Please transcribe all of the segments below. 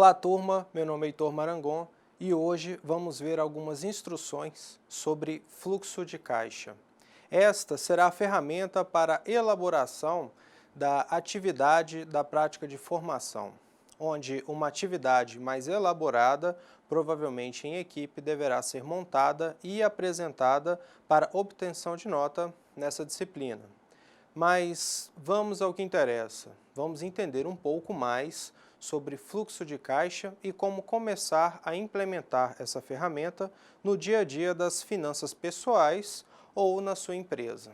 Olá, turma, meu nome é Heitor Marangon e hoje vamos ver algumas instruções sobre fluxo de caixa. Esta será a ferramenta para a elaboração da atividade da prática de formação, onde uma atividade mais elaborada, provavelmente em equipe, deverá ser montada e apresentada para obtenção de nota nessa disciplina. Mas vamos ao que interessa. Vamos entender um pouco mais sobre fluxo de caixa e como começar a implementar essa ferramenta no dia a dia das finanças pessoais ou na sua empresa.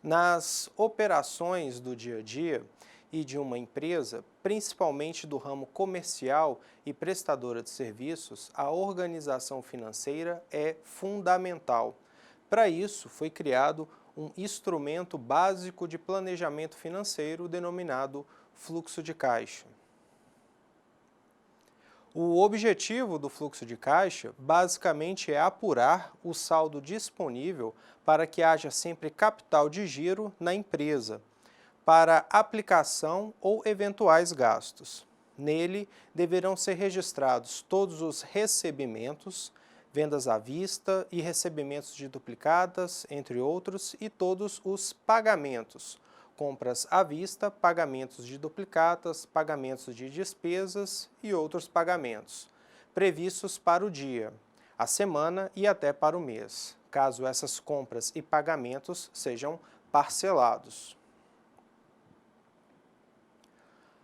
Nas operações do dia a dia e de uma empresa, principalmente do ramo comercial e prestadora de serviços, a organização financeira é fundamental. Para isso, foi criado um instrumento básico de planejamento financeiro denominado fluxo de caixa. O objetivo do fluxo de caixa basicamente é apurar o saldo disponível para que haja sempre capital de giro na empresa, para aplicação ou eventuais gastos. Nele deverão ser registrados todos os recebimentos, vendas à vista e recebimentos de duplicatas, entre outros, e todos os pagamentos, compras à vista, pagamentos de duplicatas, pagamentos de despesas e outros pagamentos, previstos para o dia, a semana e até para o mês, caso essas compras e pagamentos sejam parcelados.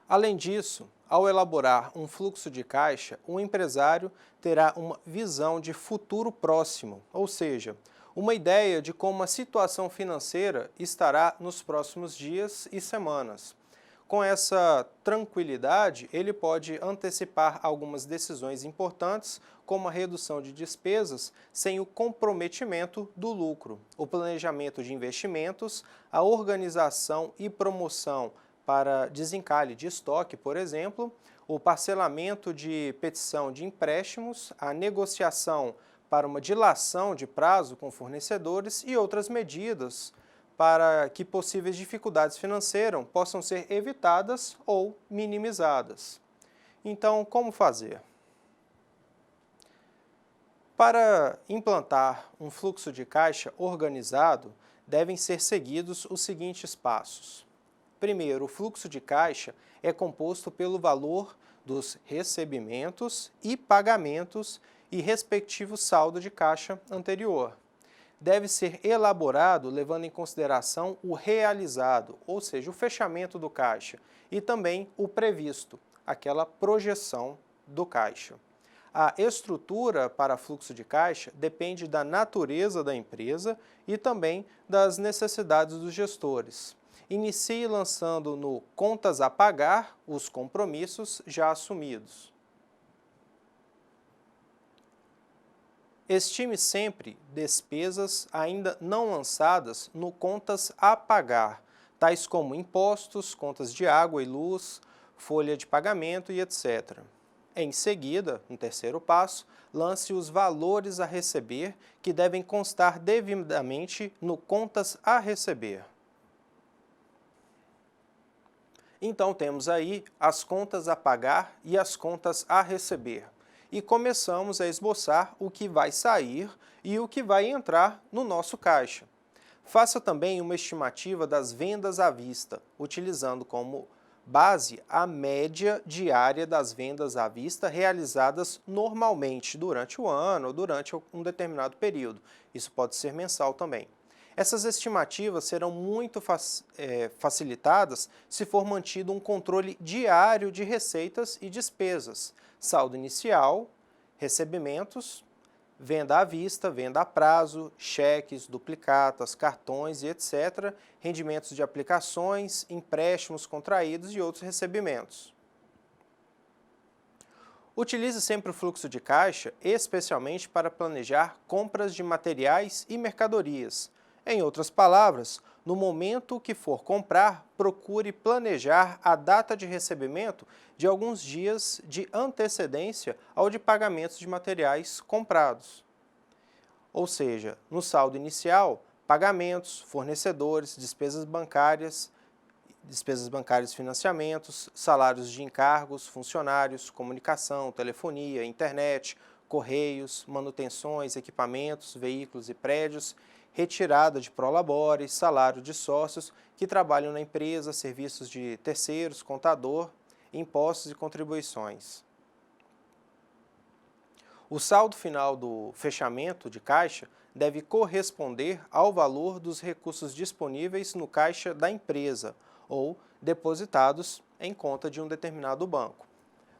Além disso, ao elaborar um fluxo de caixa, o empresário terá uma visão de futuro próximo, ou seja, uma ideia de como a situação financeira estará nos próximos dias e semanas. Com essa tranquilidade, ele pode antecipar algumas decisões importantes, como a redução de despesas, sem o comprometimento do lucro, o planejamento de investimentos, a organização e promoção para desencalhe de estoque, por exemplo, o parcelamento de petição de empréstimos, a negociação para uma dilação de prazo com fornecedores e outras medidas para que possíveis dificuldades financeiras possam ser evitadas ou minimizadas. Então, como fazer? Para implantar um fluxo de caixa organizado, devem ser seguidos os seguintes passos. Primeiro, o fluxo de caixa é composto pelo valor dos recebimentos e pagamentos e respectivo saldo de caixa anterior. Deve ser elaborado levando em consideração o realizado, ou seja, o fechamento do caixa, e também o previsto, aquela projeção do caixa. A estrutura para fluxo de caixa depende da natureza da empresa e também das necessidades dos gestores. Inicie lançando no Contas a Pagar os compromissos já assumidos. Estime sempre despesas ainda não lançadas no Contas a Pagar, tais como impostos, contas de água e luz, folha de pagamento e etc. Em seguida, no terceiro passo, lance os valores a receber que devem constar devidamente no Contas a Receber. Então, temos aí as contas a pagar e as contas a receber. E começamos a esboçar o que vai sair e o que vai entrar no nosso caixa. Faça também uma estimativa das vendas à vista, utilizando como base a média diária das vendas à vista realizadas normalmente durante o ano ou durante um determinado período. Isso pode ser mensal também. Essas estimativas serão muito facilitadas se for mantido um controle diário de receitas e despesas, saldo inicial, recebimentos, venda à vista, venda a prazo, cheques, duplicatas, cartões e etc., rendimentos de aplicações, empréstimos contraídos e outros recebimentos. Utilize sempre o fluxo de caixa, especialmente para planejar compras de materiais e mercadorias. Em outras palavras, no momento que for comprar, procure planejar a data de recebimento de alguns dias de antecedência ao de pagamentos de materiais comprados. Ou seja, no saldo inicial, pagamentos, fornecedores, despesas bancárias despesas bancárias e financiamentos, salários de encargos, funcionários, comunicação, telefonia, internet, correios, manutenções, equipamentos, veículos e prédios, retirada de prolabore, salário de sócios que trabalham na empresa, serviços de terceiros, contador, impostos e contribuições. O saldo final do fechamento de caixa deve corresponder ao valor dos recursos disponíveis no caixa da empresa ou depositados em conta de um determinado banco.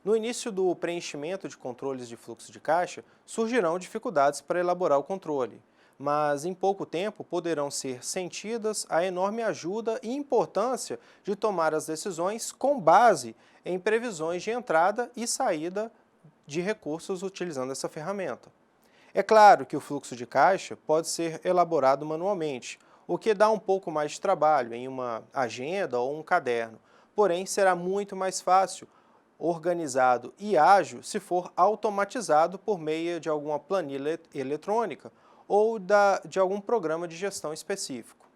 No início do preenchimento de controles de fluxo de caixa, surgirão dificuldades para elaborar o controle, mas em pouco tempo poderão ser sentidas a enorme ajuda e importância de tomar as decisões com base em previsões de entrada e saída de recursos utilizando essa ferramenta. É claro que o fluxo de caixa pode ser elaborado manualmente, o que dá um pouco mais de trabalho em uma agenda ou um caderno, porém será muito mais fácil, organizado e ágil se for automatizado por meio de alguma planilha eletrônica ou de algum programa de gestão específico.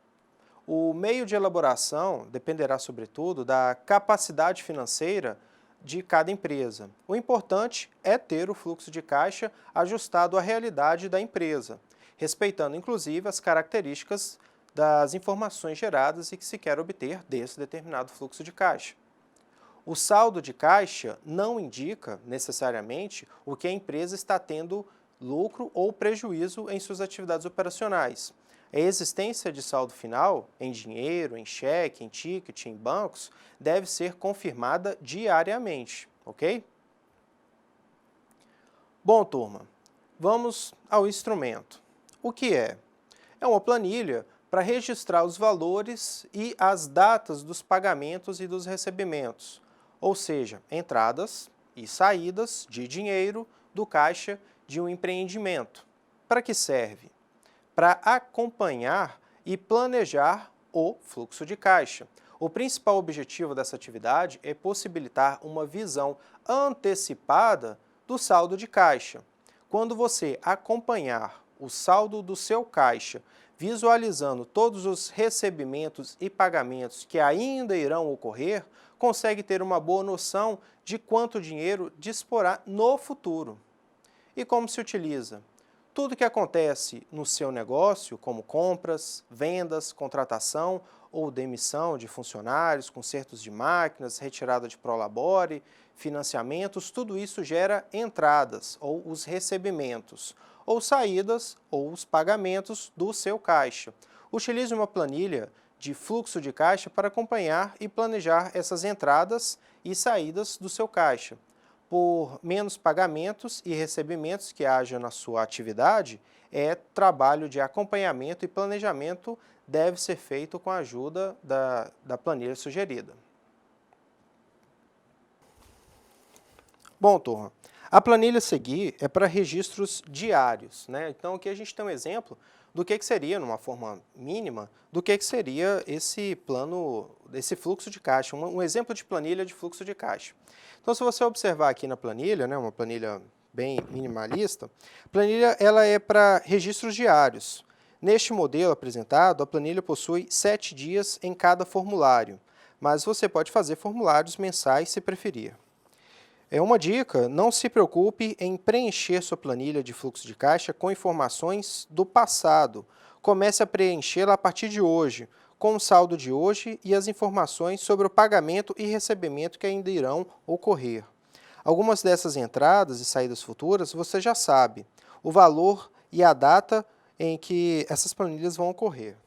O meio de elaboração dependerá, sobretudo, da capacidade financeira de cada empresa. O importante é ter o fluxo de caixa ajustado à realidade da empresa, respeitando inclusive as características das informações geradas e que se quer obter desse determinado fluxo de caixa. O saldo de caixa não indica necessariamente o que a empresa está tendo lucro ou prejuízo em suas atividades operacionais. A existência de saldo final, em dinheiro, em cheque, em ticket, em bancos, deve ser confirmada diariamente, ok? Bom, turma, vamos ao instrumento. O que é? É uma planilha para registrar os valores e as datas dos pagamentos e dos recebimentos, ou seja, entradas e saídas de dinheiro do caixa de um empreendimento. Para que serve? Para acompanhar e planejar o fluxo de caixa. O principal objetivo dessa atividade é possibilitar uma visão antecipada do saldo de caixa. Quando você acompanhar o saldo do seu caixa, visualizando todos os recebimentos e pagamentos que ainda irão ocorrer, consegue ter uma boa noção de quanto dinheiro disporá no futuro. E como se utiliza? Tudo que acontece no seu negócio, como compras, vendas, contratação ou demissão de funcionários, consertos de máquinas, retirada de prolabore, financiamentos, tudo isso gera entradas ou os recebimentos, ou saídas ou os pagamentos do seu caixa. Utilize uma planilha de fluxo de caixa para acompanhar e planejar essas entradas e saídas do seu caixa. Por menos pagamentos e recebimentos que haja na sua atividade, trabalho de acompanhamento e planejamento deve ser feito com a ajuda da planilha sugerida. Bom, turma, a planilha a seguir é para registros diários, né? Então aqui a gente tem um exemplo do que seria, numa forma mínima, do que seria esse plano, esse fluxo de caixa, um exemplo de planilha de fluxo de caixa. Então, se você observar aqui na planilha, né, uma planilha bem minimalista, a planilha ela é para registros diários. Neste modelo apresentado, a planilha possui 7 dias em cada formulário, mas você pode fazer formulários mensais se preferir. Uma dica, não se preocupe em preencher sua planilha de fluxo de caixa com informações do passado. Comece a preenchê-la a partir de hoje, com o saldo de hoje e as informações sobre o pagamento e recebimento que ainda irão ocorrer. Algumas dessas entradas e saídas futuras você já sabe, o valor e a data em que essas planilhas vão ocorrer.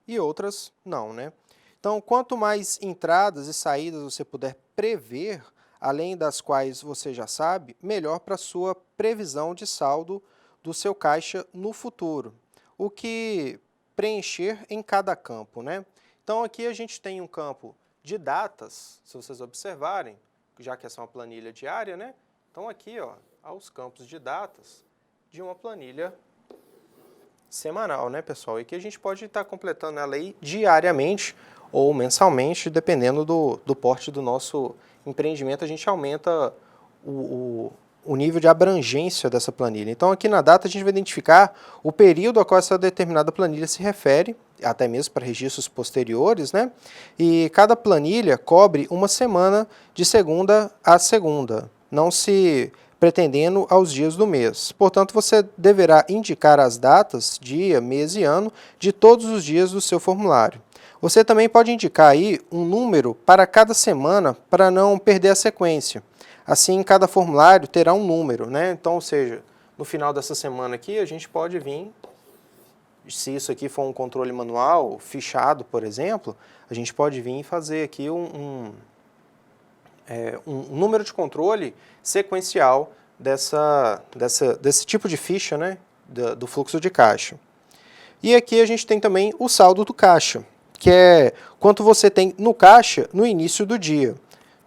E outras não, né? Então, quanto mais entradas e saídas você puder prever, além das quais você já sabe, melhor para a sua previsão de saldo do seu caixa no futuro. O que preencher em cada campo, né? Então, aqui a gente tem um campo de datas, se vocês observarem, já que essa é uma planilha diária, né? Então, aqui, ó, há os campos de datas de uma planilha semanal, né, pessoal? E que a gente pode estar completando ela aí diariamente ou mensalmente, dependendo do porte do nosso empreendimento, a gente aumenta o nível de abrangência dessa planilha. Então, aqui na data, a gente vai identificar o período a qual essa determinada planilha se refere até mesmo para registros posteriores, né? E cada planilha cobre uma semana de segunda a segunda, não se pretendendo aos dias do mês. Portanto, você deverá indicar as datas, dia, mês e ano de todos os dias do seu formulário. Você também pode indicar aí um número para cada semana para não perder a sequência. Assim, cada formulário terá um número, né? Então, ou seja, no final dessa semana aqui, a gente pode vir, se isso aqui for um controle manual, fichado, por exemplo, a gente pode vir e fazer aqui um número de controle sequencial desse tipo de ficha, né, do fluxo de caixa. E aqui a gente tem também o saldo do caixa, que é quanto você tem no caixa no início do dia,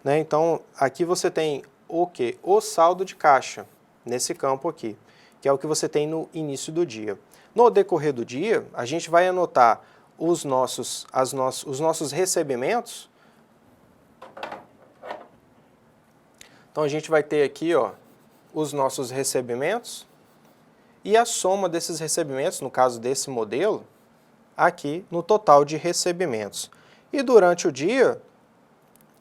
né? Então, aqui você tem o quê? O saldo de caixa, nesse campo aqui, que é o que você tem no início do dia. No decorrer do dia, a gente vai anotar os nossos recebimentos. Então, a gente vai ter aqui, ó, os nossos recebimentos e a soma desses recebimentos, no caso desse modelo, aqui no total de recebimentos. E durante o dia,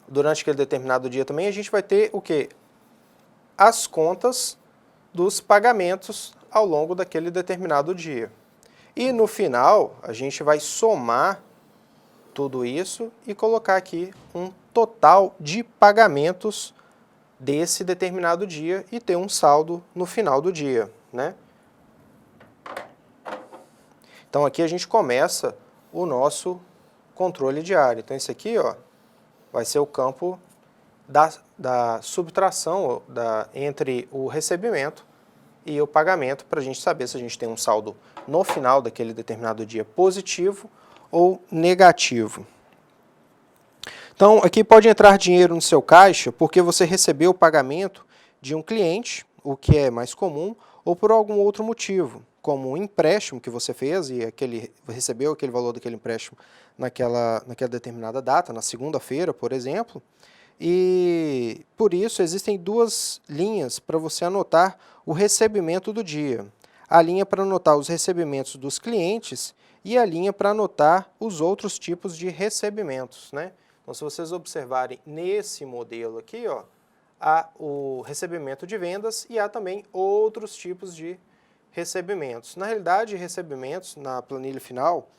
durante aquele determinado dia também, a gente vai ter o quê? As contas dos pagamentos ao longo daquele determinado dia. E no final, a gente vai somar tudo isso e colocar aqui um total de pagamentos desse determinado dia e ter um saldo no final do dia, né? Então aqui a gente começa o nosso controle diário. Então esse aqui, ó, vai ser o campo da subtração entre o recebimento e o pagamento, para a gente saber se a gente tem um saldo no final daquele determinado dia positivo ou negativo. Então, aqui pode entrar dinheiro no seu caixa porque você recebeu o pagamento de um cliente, o que é mais comum, ou por algum outro motivo, como um empréstimo que você fez e recebeu aquele valor daquele empréstimo naquela determinada data, na segunda-feira, por exemplo. E por isso existem duas linhas para você anotar o recebimento do dia. A linha para anotar os recebimentos dos clientes e a linha para anotar os outros tipos de recebimentos, né? Então, se vocês observarem nesse modelo aqui, ó, há o recebimento de vendas e há também outros tipos de recebimentos. Na realidade, recebimentos na planilha final,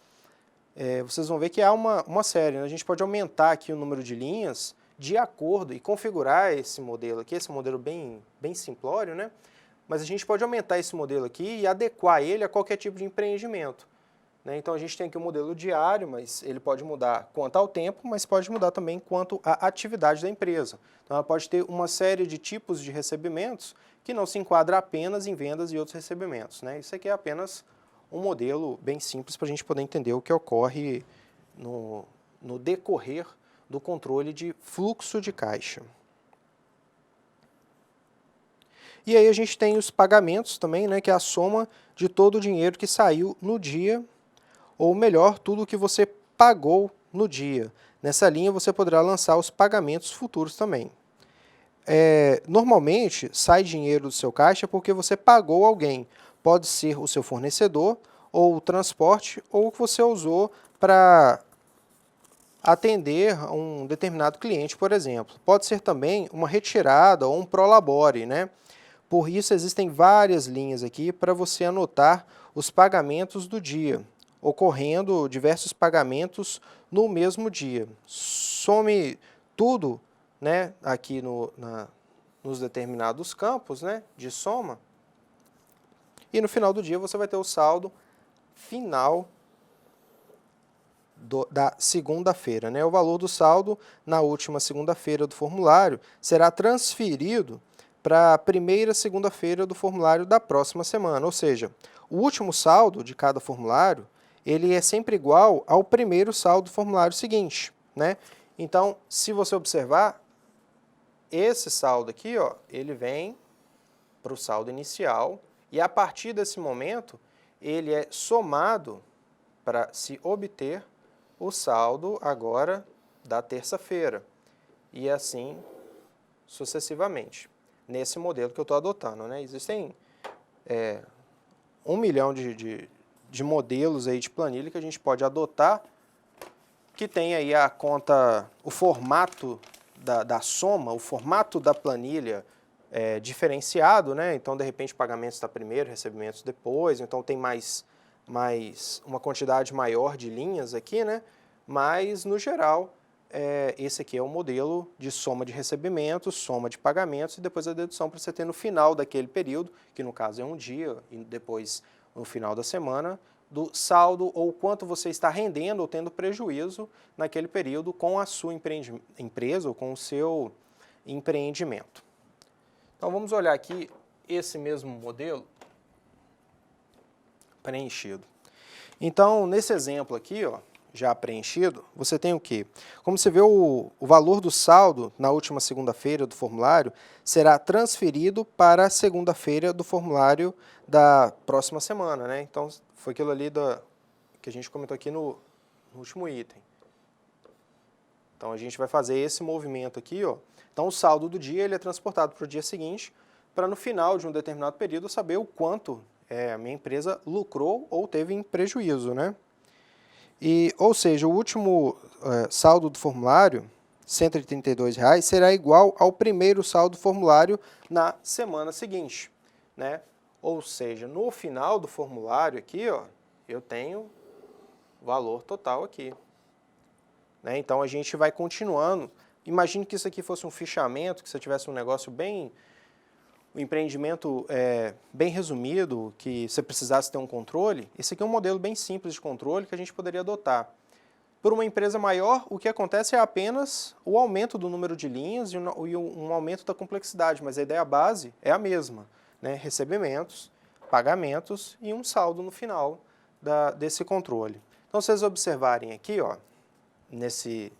vocês vão ver que há uma série, né? A gente pode aumentar aqui o número de linhas de acordo e configurar esse modelo aqui, esse modelo bem simplório, né? Mas a gente pode aumentar esse modelo aqui e adequar ele a qualquer tipo de empreendimento, né? Então a gente tem aqui o modelo diário, mas ele pode mudar quanto ao tempo, mas pode mudar também quanto à atividade da empresa. Então ela pode ter uma série de tipos de recebimentos que não se enquadra apenas em vendas e outros recebimentos, né? Isso aqui é apenas um modelo bem simples para a gente poder entender o que ocorre no decorrer do controle de fluxo de caixa. E aí a gente tem os pagamentos também, né, que é a soma de todo o dinheiro que saiu no dia, ou melhor, tudo o que você pagou no dia. Nessa linha você poderá lançar os pagamentos futuros também. Normalmente sai dinheiro do seu caixa porque você pagou alguém. Pode ser o seu fornecedor, ou o transporte, ou o que você usou para atender um determinado cliente, por exemplo. Pode ser também uma retirada ou um prolabore, né? Por isso existem várias linhas aqui para você anotar os pagamentos do dia, ocorrendo diversos pagamentos no mesmo dia. Some tudo, né, aqui nos determinados campos, né, de soma, e no final do dia você vai ter o saldo final da segunda-feira, né? O valor do saldo na última segunda-feira do formulário será transferido para a primeira segunda-feira do formulário da próxima semana, ou seja, o último saldo de cada formulário ele é sempre igual ao primeiro saldo do formulário seguinte, né? Então, se você observar, esse saldo aqui, ó, ele vem para o saldo inicial e a partir desse momento ele é somado para se obter o saldo agora da terça-feira e assim sucessivamente, nesse modelo que eu estou adotando, né? Existem 1 milhão de de modelos aí de planilha que a gente pode adotar, que tem aí a conta, o formato da soma, o formato da planilha diferenciado, né? Então, de repente, pagamentos está primeiro, recebimentos depois, então tem mais uma quantidade maior de linhas aqui, né? Mas, no geral, esse aqui é o modelo de soma de recebimentos, soma de pagamentos e depois a dedução para você ter no final daquele período, que no caso é um dia, e depois no final da semana, do saldo ou quanto você está rendendo ou tendo prejuízo naquele período com a sua empresa ou com o seu empreendimento. Então vamos olhar aqui esse mesmo modelo preenchido. Então, nesse exemplo aqui, ó, já preenchido, você tem o quê? Como você vê, o valor do saldo na última segunda-feira do formulário será transferido para a segunda-feira do formulário da próxima semana, né? Então, foi aquilo ali que a gente comentou aqui no último item. Então, a gente vai fazer esse movimento aqui, ó. Então, o saldo do dia ele é transportado para o dia seguinte, para no final de um determinado período eu saber o quanto a minha empresa lucrou ou teve em prejuízo, né? Ou seja, o último saldo do formulário, R$ 132,00, será igual ao primeiro saldo do formulário na semana seguinte, né? Ou seja, no final do formulário aqui, ó, eu tenho o valor total aqui, né? Então, a gente vai continuando. Imagine que isso aqui fosse um fichamento, que você tivesse um negócio um empreendimento bem resumido, que você precisasse ter um controle. Esse aqui é um modelo bem simples de controle que a gente poderia adotar. Por uma empresa maior, o que acontece é apenas o aumento do número de linhas e um aumento da complexidade, mas a ideia base é a mesma, né? Recebimentos, pagamentos e um saldo no final desse controle. Então, se vocês observarem aqui, ó, nesse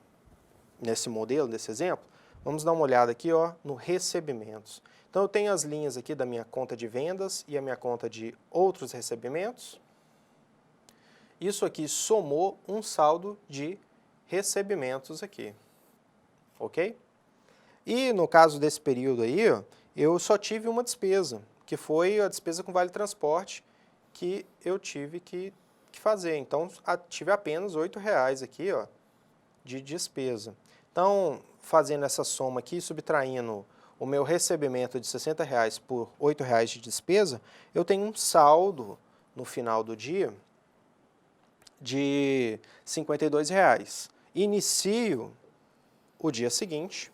modelo, nesse exemplo, vamos dar uma olhada aqui, ó, no recebimentos. Então, eu tenho as linhas aqui da minha conta de vendas e a minha conta de outros recebimentos. Isso aqui somou um saldo de recebimentos aqui, ok? E no caso desse período aí, ó, eu só tive uma despesa, que foi a despesa com vale transporte que eu tive que fazer. Então, tive apenas R$ 8,00 aqui, ó, de despesa. Então, fazendo essa soma aqui, subtraindo o meu recebimento de R$ 60,00 por R$ 8,00 de despesa, eu tenho um saldo no final do dia de R$ 52,00. Inicio o dia seguinte,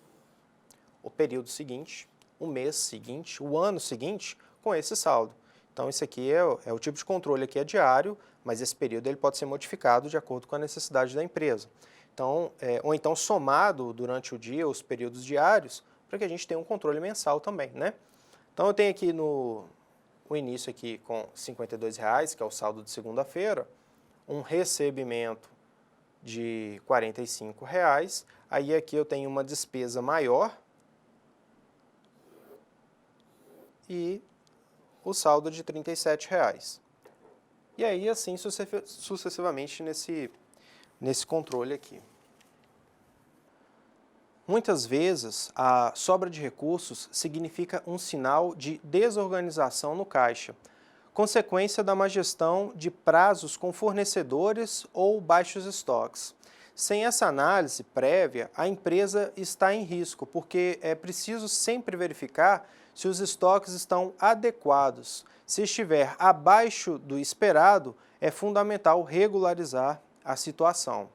o período seguinte, o mês seguinte, o ano seguinte com esse saldo. Então, esse aqui é o tipo de controle aqui é diário, mas esse período ele pode ser modificado de acordo com a necessidade da empresa. Então, ou então somado durante o dia os períodos diários, para que a gente tenha um controle mensal também, né? Então, eu tenho aqui o início aqui com R$ 52,00, que é o saldo de segunda-feira, um recebimento de R$ 45,00, aí aqui eu tenho uma despesa maior e o saldo de R$ 37,00. E aí, assim, sucessivamente nesse controle aqui. Muitas vezes, a sobra de recursos significa um sinal de desorganização no caixa, consequência da má gestão de prazos com fornecedores ou baixos estoques. Sem essa análise prévia, a empresa está em risco, porque é preciso sempre verificar se os estoques estão adequados. Se estiver abaixo do esperado, é fundamental regularizar a situação.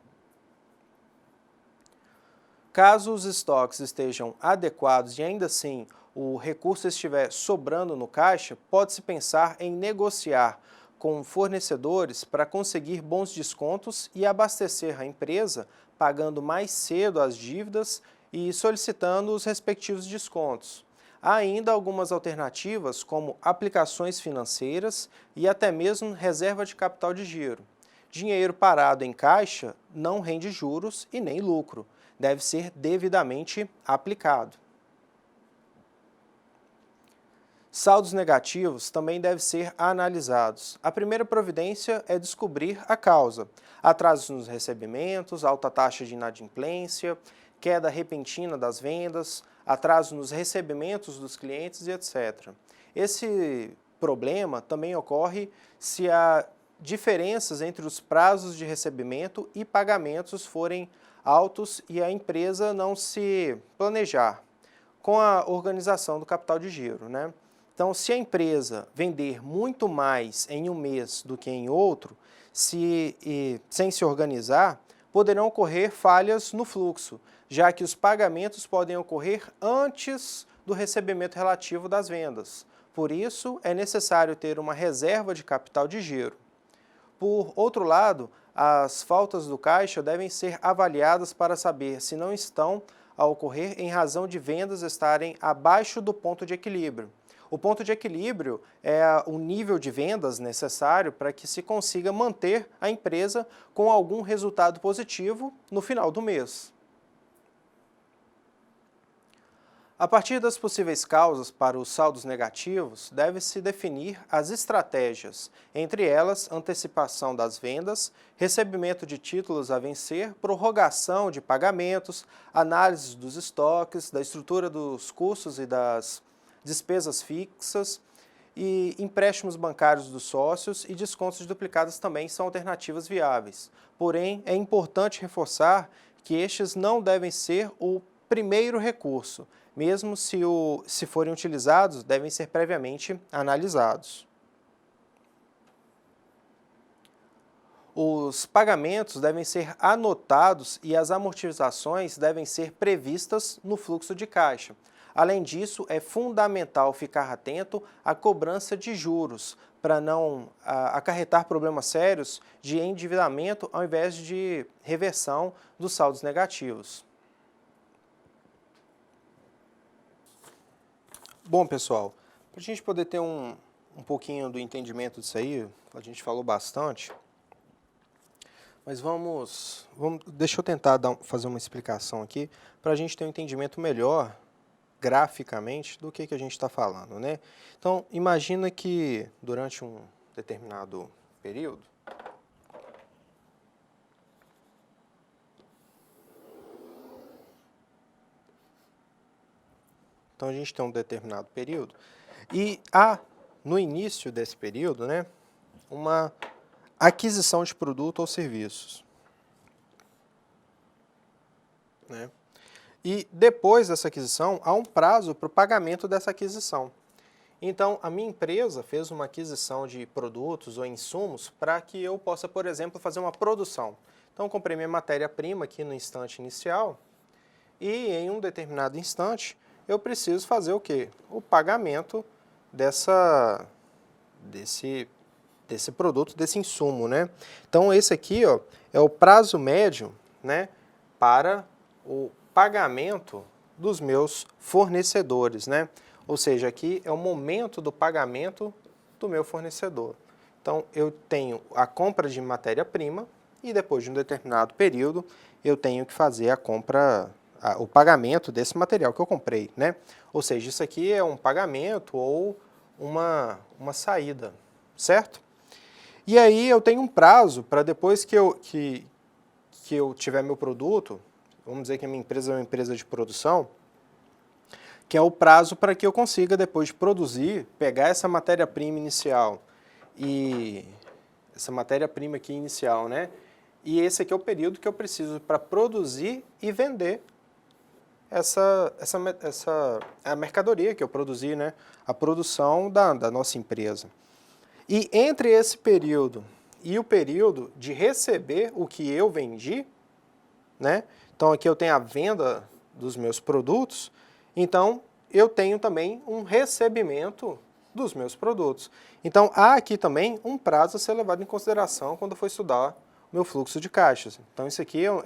Caso os estoques estejam adequados e ainda assim o recurso estiver sobrando no caixa, pode-se pensar em negociar com fornecedores para conseguir bons descontos e abastecer a empresa, pagando mais cedo as dívidas e solicitando os respectivos descontos. Há ainda algumas alternativas, como aplicações financeiras e até mesmo reserva de capital de giro. Dinheiro parado em caixa não rende juros e nem lucro. Deve ser devidamente aplicado. Saldos negativos também devem ser analisados. A primeira providência é descobrir a causa: atrasos nos recebimentos, alta taxa de inadimplência, queda repentina das vendas, atraso nos recebimentos dos clientes e etc. Esse problema também ocorre se a diferenças entre os prazos de recebimento e pagamentos forem altos e a empresa não se planejar com a organização do capital de giro, né? Então, se a empresa vender muito mais em um mês do que em outro, sem se organizar, poderão ocorrer falhas no fluxo, já que os pagamentos podem ocorrer antes do recebimento relativo das vendas. Por isso, é necessário ter uma reserva de capital de giro. Por outro lado, as faltas do caixa devem ser avaliadas para saber se não estão a ocorrer em razão de vendas estarem abaixo do ponto de equilíbrio. O ponto de equilíbrio é o nível de vendas necessário para que se consiga manter a empresa com algum resultado positivo no final do mês. A partir das possíveis causas para os saldos negativos, deve-se definir as estratégias, entre elas antecipação das vendas, recebimento de títulos a vencer, prorrogação de pagamentos, análise dos estoques, da estrutura dos custos e das despesas fixas, e empréstimos bancários dos sócios e descontos de duplicadas também são alternativas viáveis. Porém, é importante reforçar que estes não devem ser o primeiro recurso, mesmo se forem utilizados, devem ser previamente analisados. Os pagamentos devem ser anotados e as amortizações devem ser previstas no fluxo de caixa. Além disso, é fundamental ficar atento à cobrança de juros, para não acarretar problemas sérios de endividamento ao invés de reversão dos saldos negativos. Bom, pessoal, para a gente poder ter um pouquinho do entendimento disso aí, a gente falou bastante, mas deixa eu tentar fazer uma explicação aqui para a gente ter um entendimento melhor, graficamente, do que a gente está falando, né? Então, imagina que durante um determinado período, então a gente tem um determinado período e há, no início desse período, né, uma aquisição de produto ou serviços, né? E depois dessa aquisição, há um prazo para o pagamento dessa aquisição. Então, a minha empresa fez uma aquisição de produtos ou insumos para que eu possa, por exemplo, fazer uma produção. Então, eu comprei minha matéria-prima aqui no instante inicial e, em um determinado instante, eu preciso fazer o quê? O pagamento desse produto, desse insumo, né? Então, esse aqui, ó, é o prazo médio, né, para o pagamento dos meus fornecedores, né? Ou seja, aqui é o momento do pagamento do meu fornecedor. Então, eu tenho a compra de matéria-prima e depois de um determinado período, eu tenho que fazer o pagamento desse material que eu comprei, né? Ou seja, isso aqui é um pagamento ou uma saída, certo? E aí eu tenho um prazo para depois que eu tiver meu produto, vamos dizer que a minha empresa é uma empresa de produção, que é o prazo para que eu consiga, depois de produzir, pegar essa matéria-prima inicial e essa matéria-prima aqui inicial, né? E esse aqui é o período que eu preciso para produzir e vender a mercadoria que eu produzi, né? A produção da nossa empresa. E entre esse período e o período de receber o que eu vendi, né? Então, aqui eu tenho a venda dos meus produtos, então eu tenho também um recebimento dos meus produtos. Então, há aqui também um prazo a ser levado em consideração quando eu for estudar o meu fluxo de caixas. Então, isso aqui é o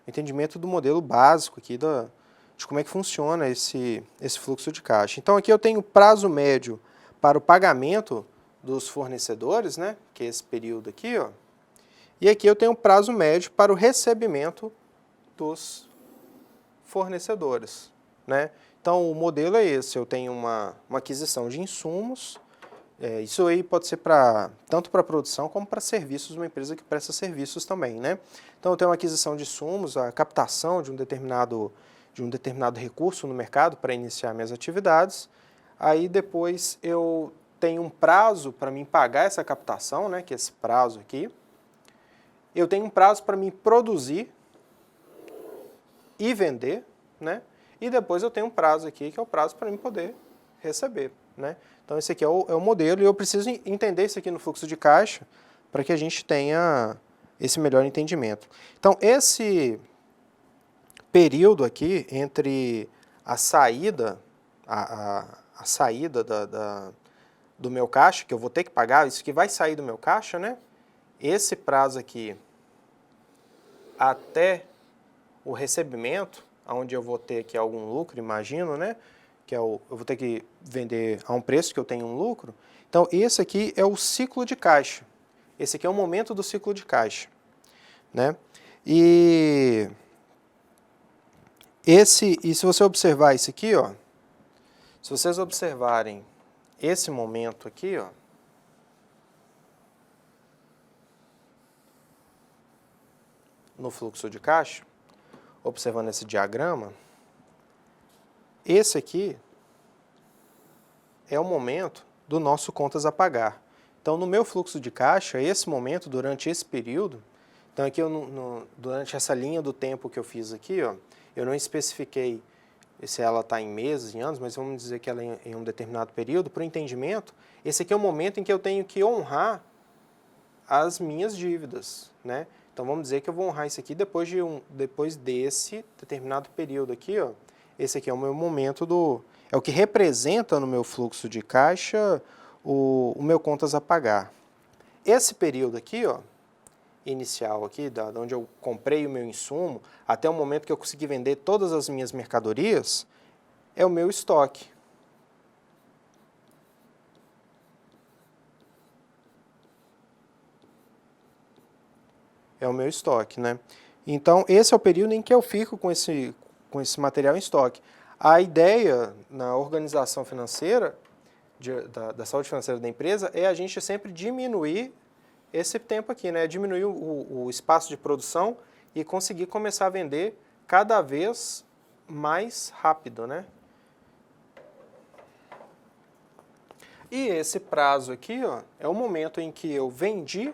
entendimento do modelo básico aqui de como é que funciona esse fluxo de caixa. Então, aqui eu tenho prazo médio para o pagamento dos fornecedores, né, que é esse período aqui, ó. E aqui eu tenho prazo médio para o recebimento dos fornecedores, né? Então, o modelo é esse, eu tenho uma aquisição de insumos, isso aí pode ser tanto para produção como para serviços, uma empresa que presta serviços também, né? Então, eu tenho uma aquisição de insumos, a captação de um determinado recurso no mercado para iniciar minhas atividades, aí depois eu tenho um prazo para mim pagar essa captação, né, que é esse prazo aqui. Eu tenho um prazo para mim produzir e vender, né? E depois eu tenho um prazo aqui, que é o prazo para mim poder receber, né? Então esse aqui é o modelo e eu preciso entender isso aqui no fluxo de caixa para que a gente tenha esse melhor entendimento. Então esse período aqui entre a saída, a saída do meu caixa, que eu vou ter que pagar, isso que vai sair do meu caixa, né? Esse prazo aqui até o recebimento, onde eu vou ter aqui algum lucro, imagino, né? Que eu vou ter que vender a um preço que eu tenho um lucro. Então, esse aqui é o ciclo de caixa. Esse aqui é o momento do ciclo de caixa, né? E se você observar isso aqui, ó, se vocês observarem esse momento aqui, ó, no fluxo de caixa, observando esse diagrama, esse aqui é o momento do nosso contas a pagar. Então, no meu fluxo de caixa, esse momento, durante esse período, então aqui durante essa linha do tempo que eu fiz aqui, ó, eu não especifiquei se ela está em meses, em anos, mas vamos dizer que ela é em um determinado período, para o entendimento, esse aqui é o momento em que eu tenho que honrar as minhas dívidas, né? Então, vamos dizer que eu vou honrar isso aqui depois desse determinado período aqui, ó. Esse aqui é o meu momento é o que representa no meu fluxo de caixa o meu contas a pagar. Esse período aqui, ó, inicial aqui, da onde eu comprei o meu insumo, até o momento que eu consegui vender todas as minhas mercadorias, é o meu estoque. É o meu estoque, né? Então, esse é o período em que eu fico com esse material em estoque. A ideia na organização financeira, da saúde financeira da empresa, é a gente sempre diminuir esse tempo aqui, né? Diminuir o espaço de produção e conseguir começar a vender cada vez mais rápido, né? E esse prazo aqui, ó, é o momento em que eu vendi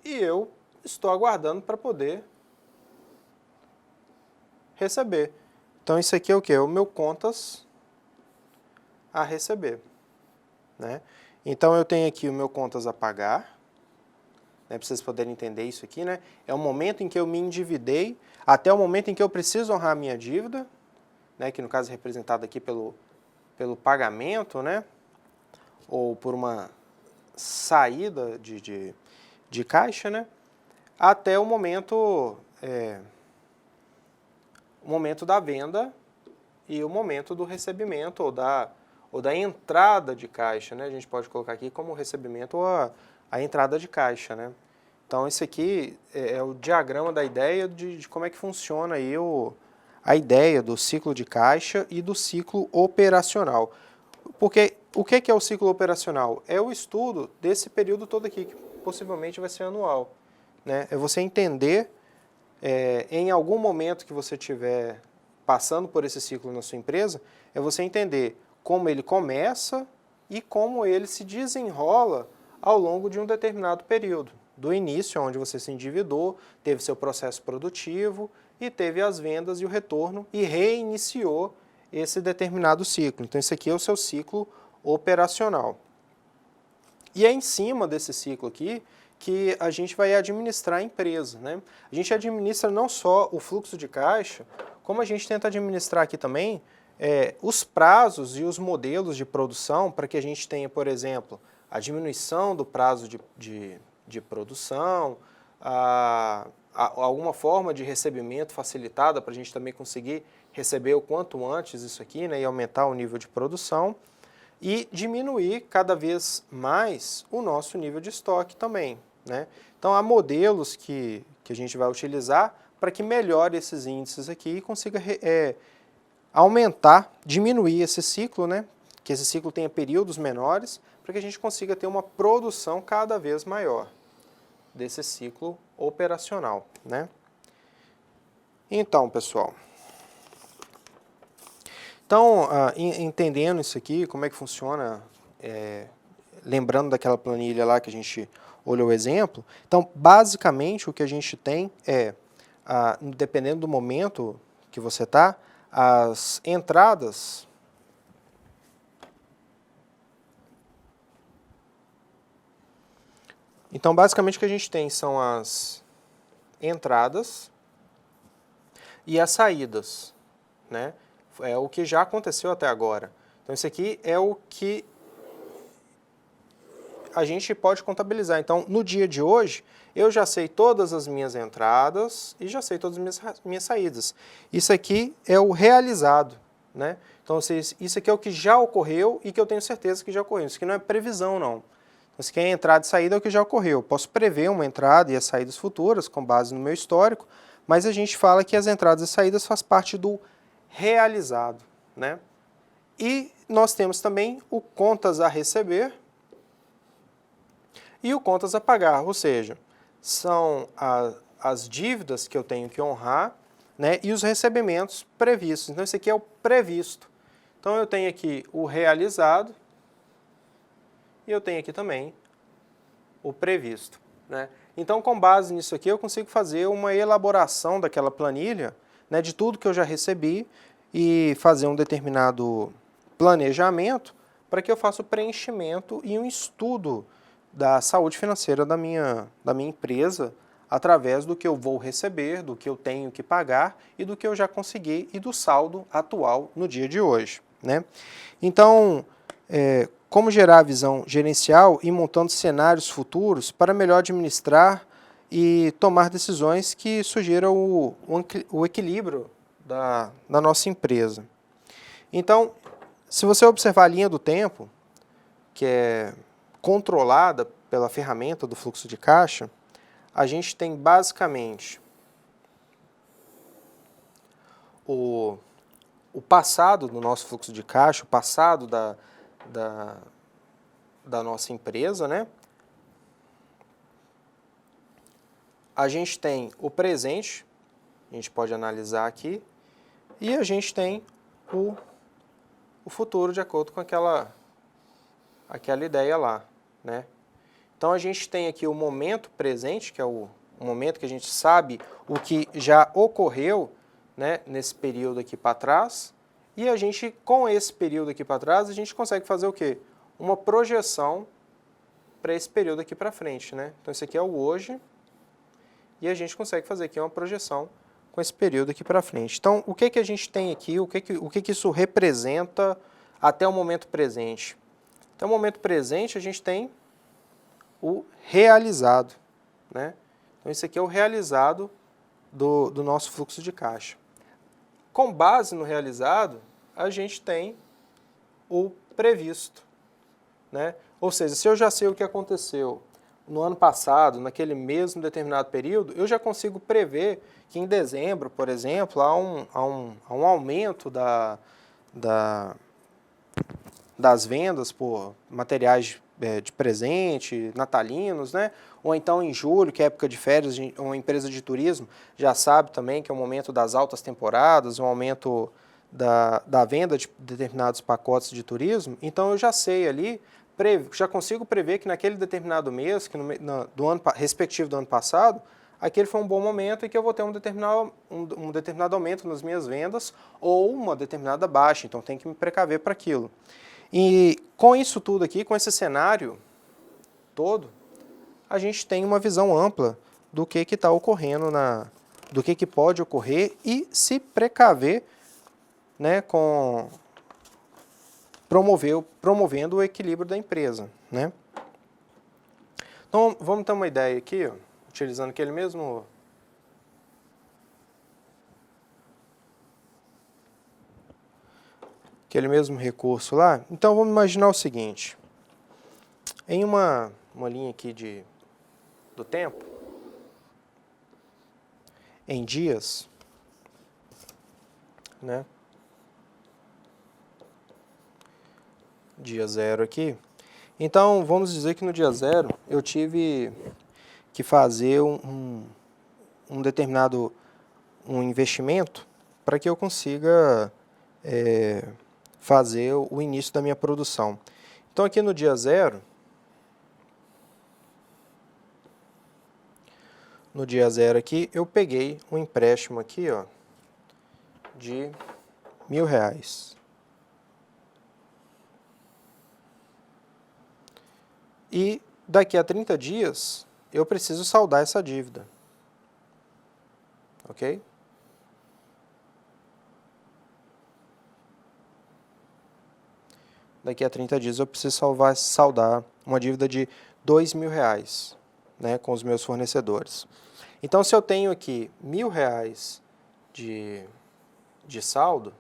e eu estou aguardando para poder receber. Então, isso aqui é o quê? É o meu contas a receber, né? Então, eu tenho aqui o meu contas a pagar, né, para vocês poderem entender isso aqui, né? É o momento em que eu me endividei, até o momento em que eu preciso honrar a minha dívida, né, que no caso é representado aqui pelo pagamento, né? Ou por uma saída de caixa, né? Até o momento da venda e o momento do recebimento ou da entrada de caixa, né? A gente pode colocar aqui como recebimento ou a entrada de caixa, né? Então, esse aqui é o diagrama da ideia de como é que funciona aí a ideia do ciclo de caixa e do ciclo operacional. Porque o que é o ciclo operacional? É o estudo desse período todo aqui, que possivelmente vai ser anual, né? É você entender, em algum momento que você estiver passando por esse ciclo na sua empresa, é você entender como ele começa e como ele se desenrola ao longo de um determinado período. Do início, onde você se endividou, teve seu processo produtivo e teve as vendas e o retorno e reiniciou esse determinado ciclo. Então, esse aqui é o seu ciclo operacional. E é em cima desse ciclo aqui que a gente vai administrar a empresa, né? A gente administra não só o fluxo de caixa, como a gente tenta administrar aqui também os prazos e os modelos de produção para que a gente tenha, por exemplo, a diminuição do prazo de produção, alguma forma de recebimento facilitada para a gente também conseguir receber o quanto antes isso aqui, né, e aumentar o nível de produção e diminuir cada vez mais o nosso nível de estoque também, né? Então, há modelos que a gente vai utilizar para que melhore esses índices aqui e consiga aumentar, diminuir esse ciclo, né? Que esse ciclo tenha períodos menores, para que a gente consiga ter uma produção cada vez maior desse ciclo operacional, né? Então, pessoal, Então, entendendo isso aqui, como é que funciona, lembrando daquela planilha lá que a gente olhou o exemplo, então, basicamente, o que a gente tem é, dependendo do momento que você está, as entradas Então, basicamente, o que a gente tem são as entradas e as saídas, né? É o que já aconteceu até agora. Então, isso aqui é o que a gente pode contabilizar. Então, no dia de hoje, eu já sei todas as minhas entradas e já sei todas as minhas saídas. Isso aqui é o realizado, né? Então, isso aqui é o que já ocorreu e que eu tenho certeza que já ocorreu. Isso aqui não é previsão, não. Então, isso aqui é entrada e saída é o que já ocorreu. Eu posso prever uma entrada e as saídas futuras com base no meu histórico, mas a gente fala que as entradas e saídas faz parte do realizado, né? E nós temos também o contas a receber e o contas a pagar, ou seja, são as dívidas que eu tenho que honrar, né, e os recebimentos previstos. Então, esse aqui é o previsto. Então, eu tenho aqui o realizado e eu tenho aqui também o previsto, né? Então, com base nisso aqui, eu consigo fazer uma elaboração daquela planilha, né, de tudo que eu já recebi e fazer um determinado planejamento para que eu faça o preenchimento e um estudo da saúde financeira da minha empresa através do que eu vou receber, do que eu tenho que pagar e do que eu já consegui e do saldo atual no dia de hoje, né? Então, como gerar a visão gerencial e montando cenários futuros para melhor administrar e tomar decisões que sugiram o equilíbrio da nossa empresa. Então, se você observar a linha do tempo, que é controlada pela ferramenta do fluxo de caixa, a gente tem basicamente o passado do nosso fluxo de caixa, o passado da nossa empresa, né? A gente tem o presente, a gente pode analisar aqui, e a gente tem o futuro de acordo com aquela ideia lá, né? Então, a gente tem aqui o momento presente, que é o momento que a gente sabe o que já ocorreu, né, nesse período aqui para trás, e a gente, com esse período aqui para trás, a gente consegue fazer o quê? Uma projeção para esse período aqui para frente, né? Então, esse aqui é o hoje, e a gente consegue fazer aqui uma projeção com esse período aqui para frente. Então, o que a gente tem aqui, o que isso representa até o momento presente? Até o momento presente, a gente tem o realizado, né? Então, esse aqui é o realizado do nosso fluxo de caixa. Com base no realizado, a gente tem o previsto, né? Ou seja, se eu já sei o que aconteceu no ano passado, naquele mesmo determinado período, eu já consigo prever que em dezembro, por exemplo, há um aumento das vendas por materiais de presente, natalinos, né? Ou então em julho, que é época de férias, uma empresa de turismo já sabe também que é o momento das altas temporadas, um aumento da venda de determinados pacotes de turismo. Então eu já sei ali, já consigo prever que naquele determinado mês, que do ano respectivo do ano passado, aquele foi um bom momento e que eu vou ter um determinado aumento nas minhas vendas ou uma determinada baixa, então tem que me precaver para aquilo. E com isso tudo aqui, com esse cenário todo, a gente tem uma visão ampla do que está ocorrendo, do que pode ocorrer e se precaver, né, promovendo o equilíbrio da empresa, né? Então, vamos ter uma ideia aqui, ó, utilizando aquele mesmo recurso lá. Então, vamos imaginar o seguinte. Em uma linha aqui do tempo, em dias, né? Dia zero aqui. Então, vamos dizer que no dia zero eu tive que fazer um determinado investimento para que eu consiga fazer o início da minha produção. Então aqui no dia 0, aqui, eu peguei um empréstimo aqui, ó, de R$1.000. E daqui a 30 dias, eu preciso saldar essa dívida. Ok? Daqui a 30 dias eu preciso saldar uma dívida de R$2.000, né, com os meus fornecedores. Então, se eu tenho aqui R$1.000 de saldo,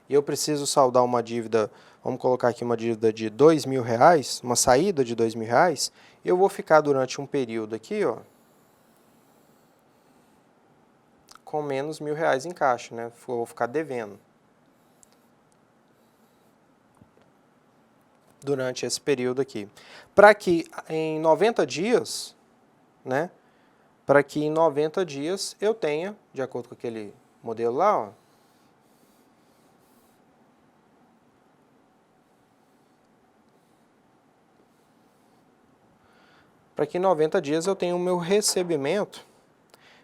e eu preciso saldar uma dívida, vamos colocar aqui uma dívida de R$2.000, uma saída de R$2.000, eu vou ficar durante um período aqui, ó, com menos R$1.000 em caixa, né? Eu vou ficar devendo. Durante esse período aqui. Para que em 90 dias, né? Para que em 90 dias eu tenha, de acordo com aquele modelo lá, ó, para que em 90 dias eu tenha o meu recebimento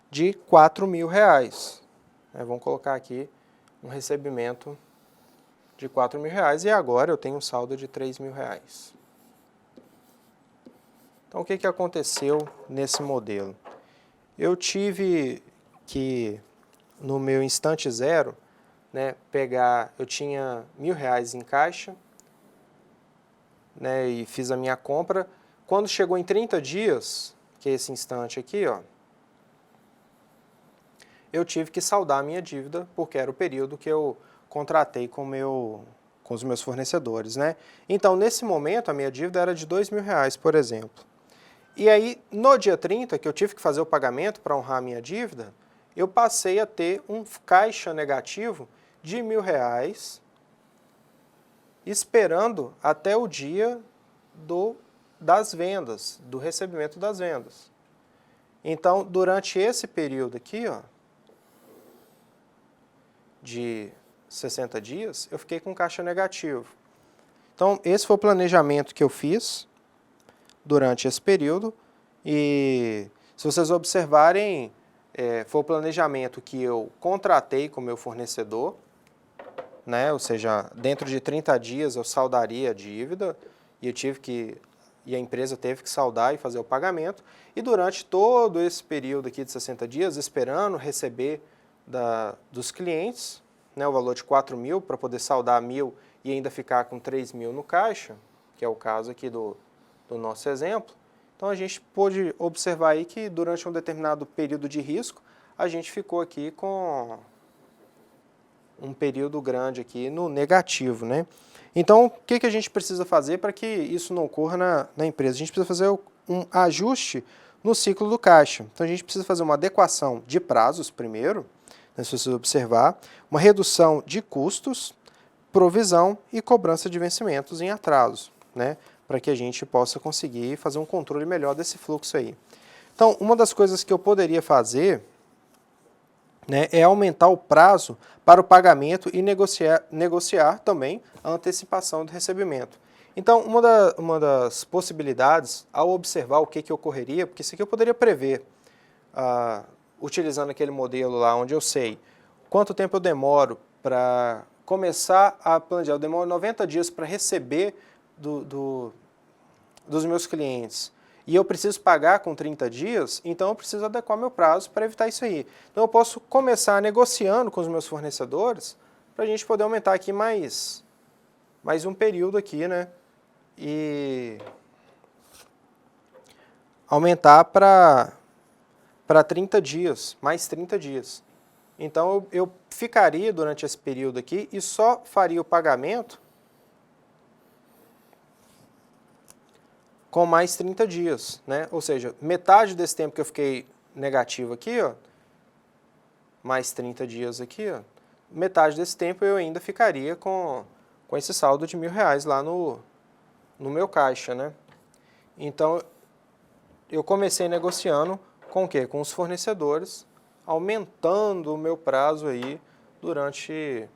de R$4.000. Vamos colocar aqui um recebimento de R$4.000 e agora eu tenho um saldo de R$3.000. Então, o que aconteceu nesse modelo? Eu tive que, no meu instante zero, né, eu tinha R$1.000 em caixa, né, e fiz a minha compra. Quando chegou em 30 dias, que é esse instante aqui, ó, eu tive que saldar a minha dívida, porque era o período que eu contratei com os meus fornecedores, né? Então, nesse momento, a minha dívida era de R$2.000, por exemplo. E aí, no dia 30, que eu tive que fazer o pagamento para honrar a minha dívida, eu passei a ter um caixa negativo de R$1.000, esperando até o dia das vendas, do recebimento das vendas. Então, durante esse período aqui, ó, de 60 dias, eu fiquei com caixa negativo. Então, esse foi o planejamento que eu fiz durante esse período, e se vocês observarem, foi o planejamento que eu contratei com o meu fornecedor, né? Ou seja, dentro de 30 dias eu saldaria a dívida, e a empresa teve que saldar e fazer o pagamento, e durante todo esse período aqui de 60 dias, esperando receber dos clientes, né, o valor de R$4.000 para poder saldar R$1.000 e ainda ficar com R$3.000 no caixa, que é o caso aqui do nosso exemplo. Então, a gente pôde observar aí que durante um determinado período de risco, a gente ficou aqui com um período grande aqui no negativo, né? Então, o que a gente precisa fazer para que isso não ocorra na empresa? A gente precisa fazer um ajuste no ciclo do caixa. Então, a gente precisa fazer uma adequação de prazos primeiro, né, se você observar, uma redução de custos, provisão e cobrança de vencimentos em atraso, né? Para que a gente possa conseguir fazer um controle melhor desse fluxo aí. Então, uma das coisas que eu poderia fazer, né, é aumentar o prazo para o pagamento e negociar também a antecipação do recebimento. Então, uma das possibilidades, ao observar o que ocorreria, porque isso aqui eu poderia prever, utilizando aquele modelo lá onde eu sei quanto tempo eu demoro para começar a planejar. Eu demoro 90 dias para receber dos meus clientes e eu preciso pagar com 30 dias, então eu preciso adequar meu prazo para evitar isso aí. Então eu posso começar negociando com os meus fornecedores para a gente poder aumentar aqui mais um período aqui, né? E aumentar para 30 dias, mais 30 dias. Então eu ficaria durante esse período aqui e só faria o pagamento com mais 30 dias, né? Ou seja, metade desse tempo que eu fiquei negativo aqui, ó, mais 30 dias aqui, ó, metade desse tempo eu ainda ficaria com esse saldo de R$1.000 lá no meu caixa, né? Então, eu comecei negociando com o quê? Com os fornecedores, aumentando o meu prazo aí durante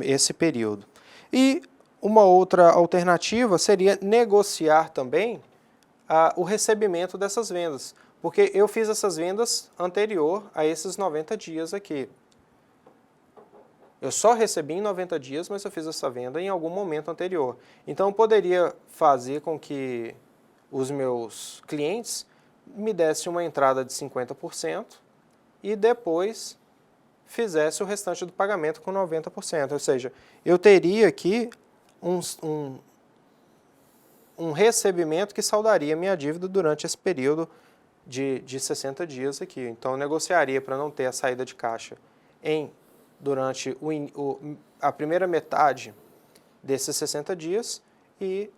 esse período. E uma outra alternativa seria negociar também o recebimento dessas vendas, porque eu fiz essas vendas anterior a esses 90 dias aqui. Eu só recebi em 90 dias, mas eu fiz essa venda em algum momento anterior. Então, eu poderia fazer com que os meus clientes me dessem uma entrada de 50% e depois fizesse o restante do pagamento com 90%. Ou seja, eu teria aqui um recebimento que saldaria minha dívida durante esse período de 60 dias aqui. Então, eu negociaria para não ter a saída de caixa durante a primeira metade desses 60 dias e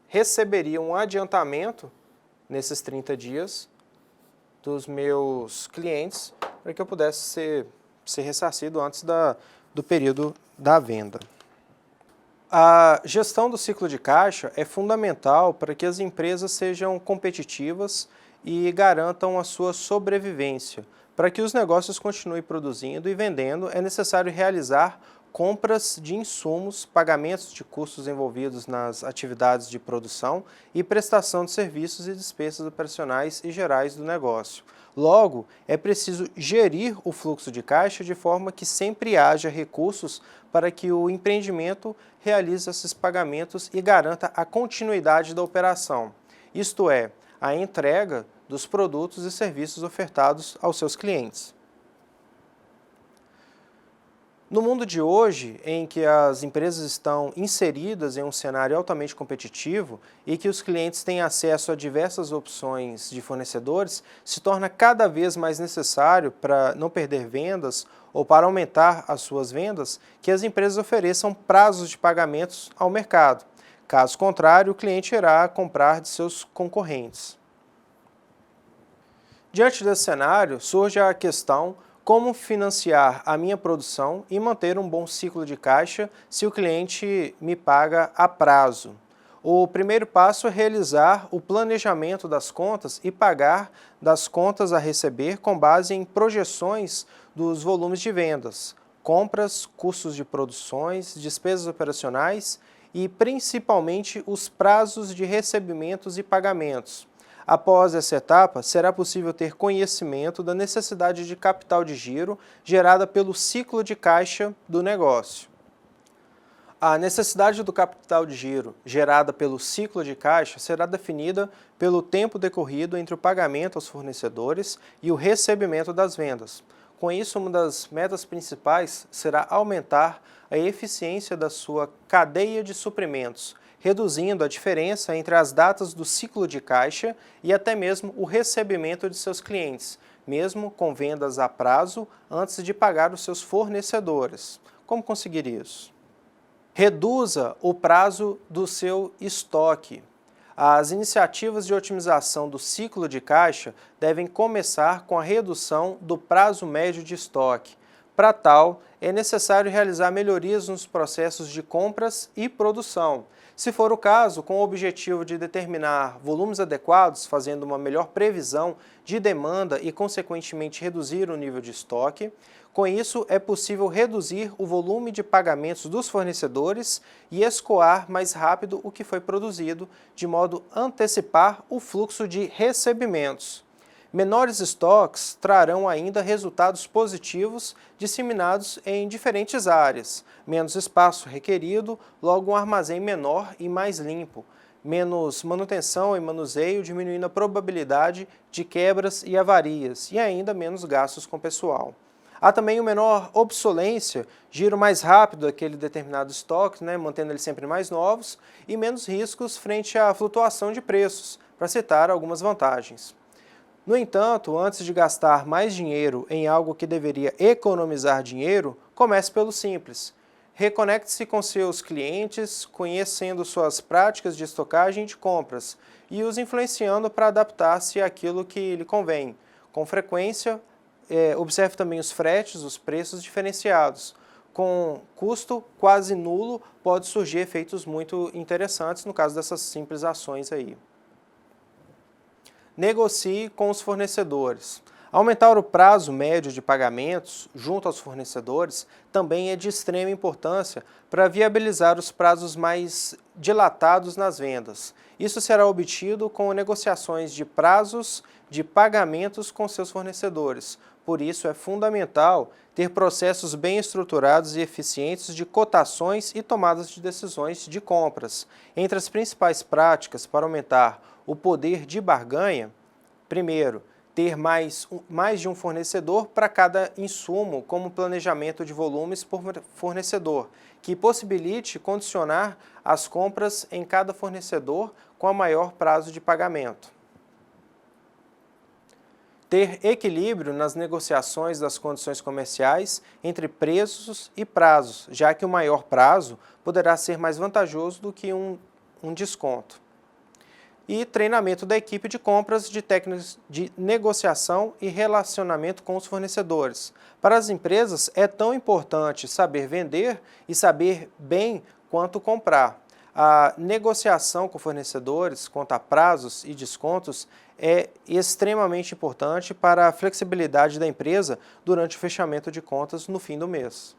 receberia um adiantamento nesses 30 dias dos meus clientes para que eu pudesse ser ressarcido antes do período da venda. A gestão do ciclo de caixa é fundamental para que as empresas sejam competitivas e garantam a sua sobrevivência. Para que os negócios continuem produzindo e vendendo, é necessário realizar compras de insumos, pagamentos de custos envolvidos nas atividades de produção e prestação de serviços e despesas operacionais e gerais do negócio. Logo, é preciso gerir o fluxo de caixa de forma que sempre haja recursos para que o empreendimento realize esses pagamentos e garanta a continuidade da operação, isto é, a entrega dos produtos e serviços ofertados aos seus clientes. No mundo de hoje, em que as empresas estão inseridas em um cenário altamente competitivo e que os clientes têm acesso a diversas opções de fornecedores, se torna cada vez mais necessário, para não perder vendas ou para aumentar as suas vendas, que as empresas ofereçam prazos de pagamentos ao mercado. Caso contrário, o cliente irá comprar de seus concorrentes. Diante desse cenário, surge a questão: como financiar a minha produção e manter um bom ciclo de caixa se o cliente me paga a prazo? O primeiro passo é realizar o planejamento das contas e pagar das contas a receber com base em projeções dos volumes de vendas, compras, custos de produções, despesas operacionais e principalmente os prazos de recebimentos e pagamentos. Após essa etapa, será possível ter conhecimento da necessidade de capital de giro gerada pelo ciclo de caixa do negócio. A necessidade do capital de giro gerada pelo ciclo de caixa será definida pelo tempo decorrido entre o pagamento aos fornecedores e o recebimento das vendas. Com isso, uma das metas principais será aumentar a eficiência da sua cadeia de suprimentos, reduzindo a diferença entre as datas do ciclo de caixa e até mesmo o recebimento de seus clientes, mesmo com vendas a prazo antes de pagar os seus fornecedores. Como conseguir isso? Reduza o prazo do seu estoque. As iniciativas de otimização do ciclo de caixa devem começar com a redução do prazo médio de estoque. Para tal, é necessário realizar melhorias nos processos de compras e produção. Se for o caso, com o objetivo de determinar volumes adequados, fazendo uma melhor previsão de demanda e, consequentemente, reduzir o nível de estoque. Com isso, é possível reduzir o volume de pagamentos dos fornecedores e escoar mais rápido o que foi produzido, de modo a antecipar o fluxo de recebimentos. Menores estoques trarão ainda resultados positivos disseminados em diferentes áreas, menos espaço requerido, logo um armazém menor e mais limpo, menos manutenção e manuseio, diminuindo a probabilidade de quebras e avarias, e ainda menos gastos com pessoal. Há também uma menor obsolência, giro mais rápido daquele determinado estoque, mantendo eles sempre mais novos, e menos riscos frente à flutuação de preços, para citar algumas vantagens. No entanto, antes de gastar mais dinheiro em algo que deveria economizar dinheiro, comece pelo simples. Reconecte-se com seus clientes, conhecendo suas práticas de estocagem e de compras, e os influenciando para adaptar-se àquilo que lhe convém. Com frequência, observe também os fretes, os preços diferenciados. Com custo quase nulo, pode surgir efeitos muito interessantes no caso dessas simples ações aí. Negocie com os fornecedores. Aumentar o prazo médio de pagamentos junto aos fornecedores também é de extrema importância para viabilizar os prazos mais dilatados nas vendas. Isso será obtido com negociações de prazos de pagamentos com seus fornecedores. Por isso, é fundamental ter processos bem estruturados e eficientes de cotações e tomadas de decisões de compras. Entre as principais práticas para aumentar o poder de barganha, primeiro, ter mais de um fornecedor para cada insumo, como planejamento de volumes por fornecedor, que possibilite condicionar as compras em cada fornecedor com a maior prazo de pagamento. Ter equilíbrio nas negociações das condições comerciais entre preços e prazos, já que o maior prazo poderá ser mais vantajoso do que um desconto. E treinamento da equipe de compras de técnicas de negociação e relacionamento com os fornecedores. Para as empresas, é tão importante saber vender e saber bem quanto comprar. A negociação com fornecedores quanto a prazos e descontos é extremamente importante para a flexibilidade da empresa durante o fechamento de contas no fim do mês.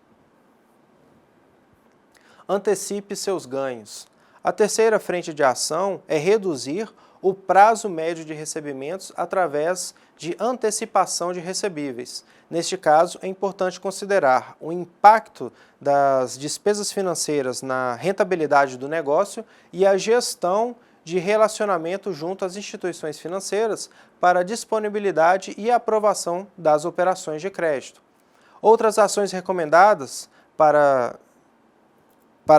Antecipe seus ganhos. A terceira frente de ação é reduzir o prazo médio de recebimentos através de antecipação de recebíveis. Neste caso, é importante considerar o impacto das despesas financeiras na rentabilidade do negócio e a gestão de relacionamento junto às instituições financeiras para a disponibilidade e aprovação das operações de crédito. Outras ações recomendadas para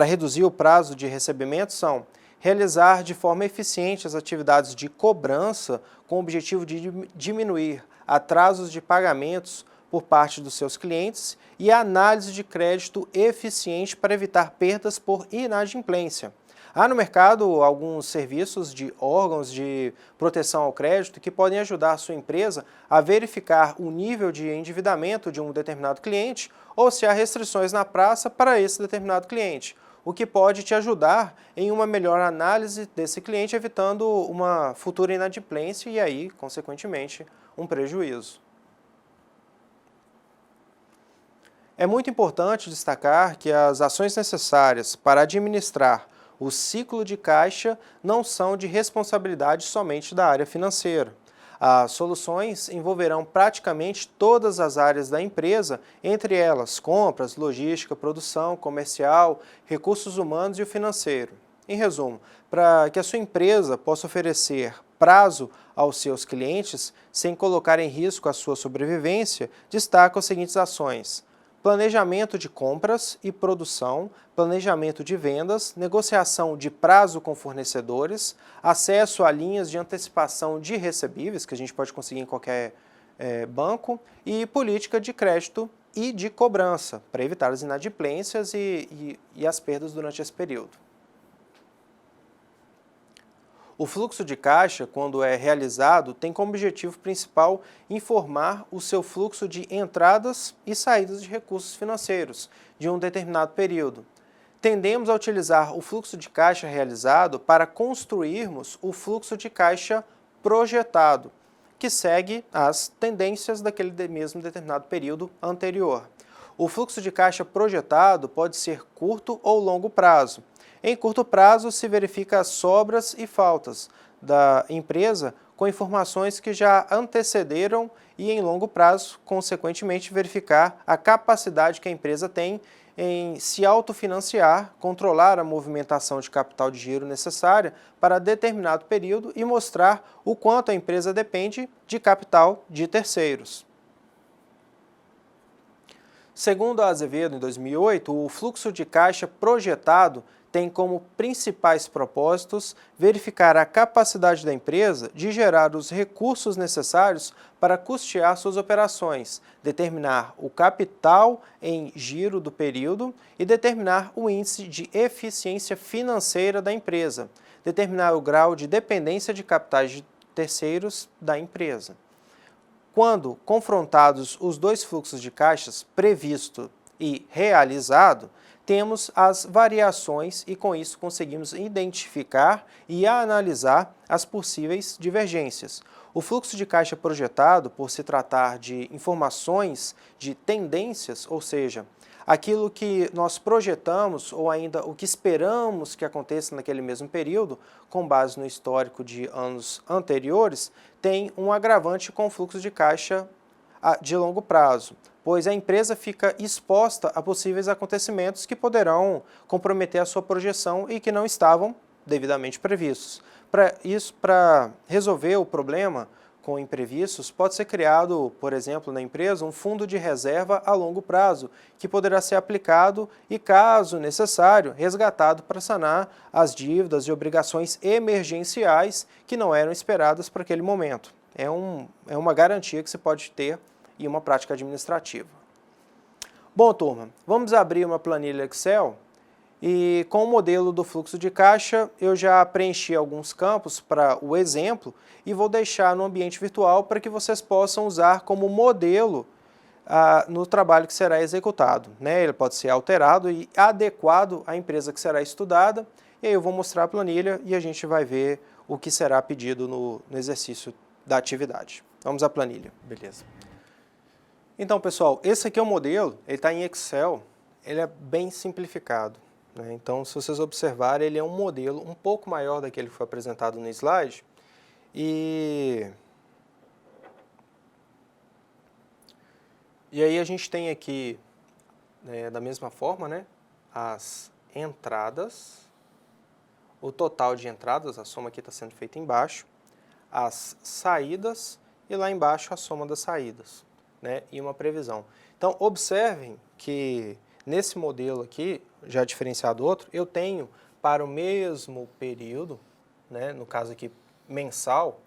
reduzir o prazo de recebimento são realizar de forma eficiente as atividades de cobrança com o objetivo de diminuir atrasos de pagamentos por parte dos seus clientes e a análise de crédito eficiente para evitar perdas por inadimplência. Há no mercado alguns serviços de órgãos de proteção ao crédito que podem ajudar a sua empresa a verificar o nível de endividamento de um determinado cliente ou se há restrições na praça para esse determinado cliente, o que pode te ajudar em uma melhor análise desse cliente, evitando uma futura inadimplência e aí, consequentemente, um prejuízo. É muito importante destacar que as ações necessárias para administrar o ciclo de caixa não são de responsabilidade somente da área financeira. As soluções envolverão praticamente todas as áreas da empresa, entre elas compras, logística, produção, comercial, recursos humanos e o financeiro. Em resumo, para que a sua empresa possa oferecer prazo aos seus clientes sem colocar em risco a sua sobrevivência, destaca as seguintes ações: planejamento de compras e produção, planejamento de vendas, negociação de prazo com fornecedores, acesso a linhas de antecipação de recebíveis, que a gente pode conseguir em qualquer banco, e política de crédito e de cobrança, para evitar as inadimplências e as perdas durante esse período. O fluxo de caixa, quando é realizado, tem como objetivo principal informar o seu fluxo de entradas e saídas de recursos financeiros de um determinado período. Tendemos a utilizar o fluxo de caixa realizado para construirmos o fluxo de caixa projetado, que segue as tendências daquele mesmo determinado período anterior. O fluxo de caixa projetado pode ser curto ou longo prazo. Em curto prazo, se verifica as sobras e faltas da empresa com informações que já antecederam e, em longo prazo, consequentemente, verificar a capacidade que a empresa tem em se autofinanciar, controlar a movimentação de capital de giro necessária para determinado período e mostrar o quanto a empresa depende de capital de terceiros. Segundo a Azevedo, em 2008, o fluxo de caixa projetado tem como principais propósitos verificar a capacidade da empresa de gerar os recursos necessários para custear suas operações, determinar o capital em giro do período e determinar o índice de eficiência financeira da empresa, determinar o grau de dependência de capitais de terceiros da empresa. Quando confrontados os dois fluxos de caixas, previsto e realizado, temos as variações e com isso conseguimos identificar e analisar as possíveis divergências. O fluxo de caixa projetado, por se tratar de informações de tendências, ou seja, aquilo que nós projetamos ou ainda o que esperamos que aconteça naquele mesmo período, com base no histórico de anos anteriores, tem um agravante com o fluxo de caixa de longo prazo, pois a empresa fica exposta a possíveis acontecimentos que poderão comprometer a sua projeção e que não estavam devidamente previstos. Para resolver o problema com imprevistos, pode ser criado, por exemplo, na empresa, um fundo de reserva a longo prazo, que poderá ser aplicado e, caso necessário, resgatado para sanar as dívidas e obrigações emergenciais que não eram esperadas para aquele momento. É uma garantia que você pode ter em uma prática administrativa. Bom, turma, vamos abrir uma planilha Excel e com o modelo do fluxo de caixa eu já preenchi alguns campos para o exemplo e vou deixar no ambiente virtual para que vocês possam usar como modelo no trabalho que será executado, né? Ele pode ser alterado e adequado à empresa que será estudada, e aí eu vou mostrar a planilha e a gente vai ver o que será pedido no exercício da atividade. Vamos à planilha. Beleza. Então, pessoal, esse aqui é o modelo, ele está em Excel, ele é bem simplificado, né? Então, se vocês observarem, ele é um modelo um pouco maior daquele que foi apresentado no slide. E aí a gente tem aqui, da mesma forma, né, as entradas, o total de entradas, a soma aqui está sendo feita embaixo, as saídas e lá embaixo a soma das saídas, né, e uma previsão. Então, observem que nesse modelo aqui, já diferenciado do outro, eu tenho para o mesmo período, né, no caso aqui mensal,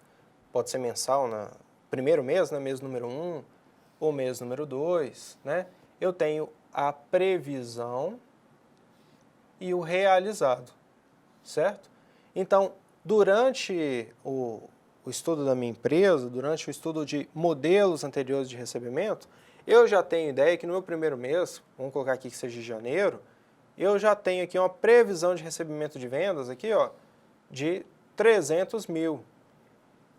pode ser mensal no primeiro mês, né, mês número 1 ou mês número 2, né, eu tenho a previsão e o realizado, certo? Então, durante o estudo da minha empresa, durante o estudo de modelos anteriores de recebimento, eu já tenho ideia que no meu primeiro mês, vamos colocar aqui que seja de janeiro, eu já tenho aqui uma previsão de recebimento de vendas aqui, ó, de 300 mil.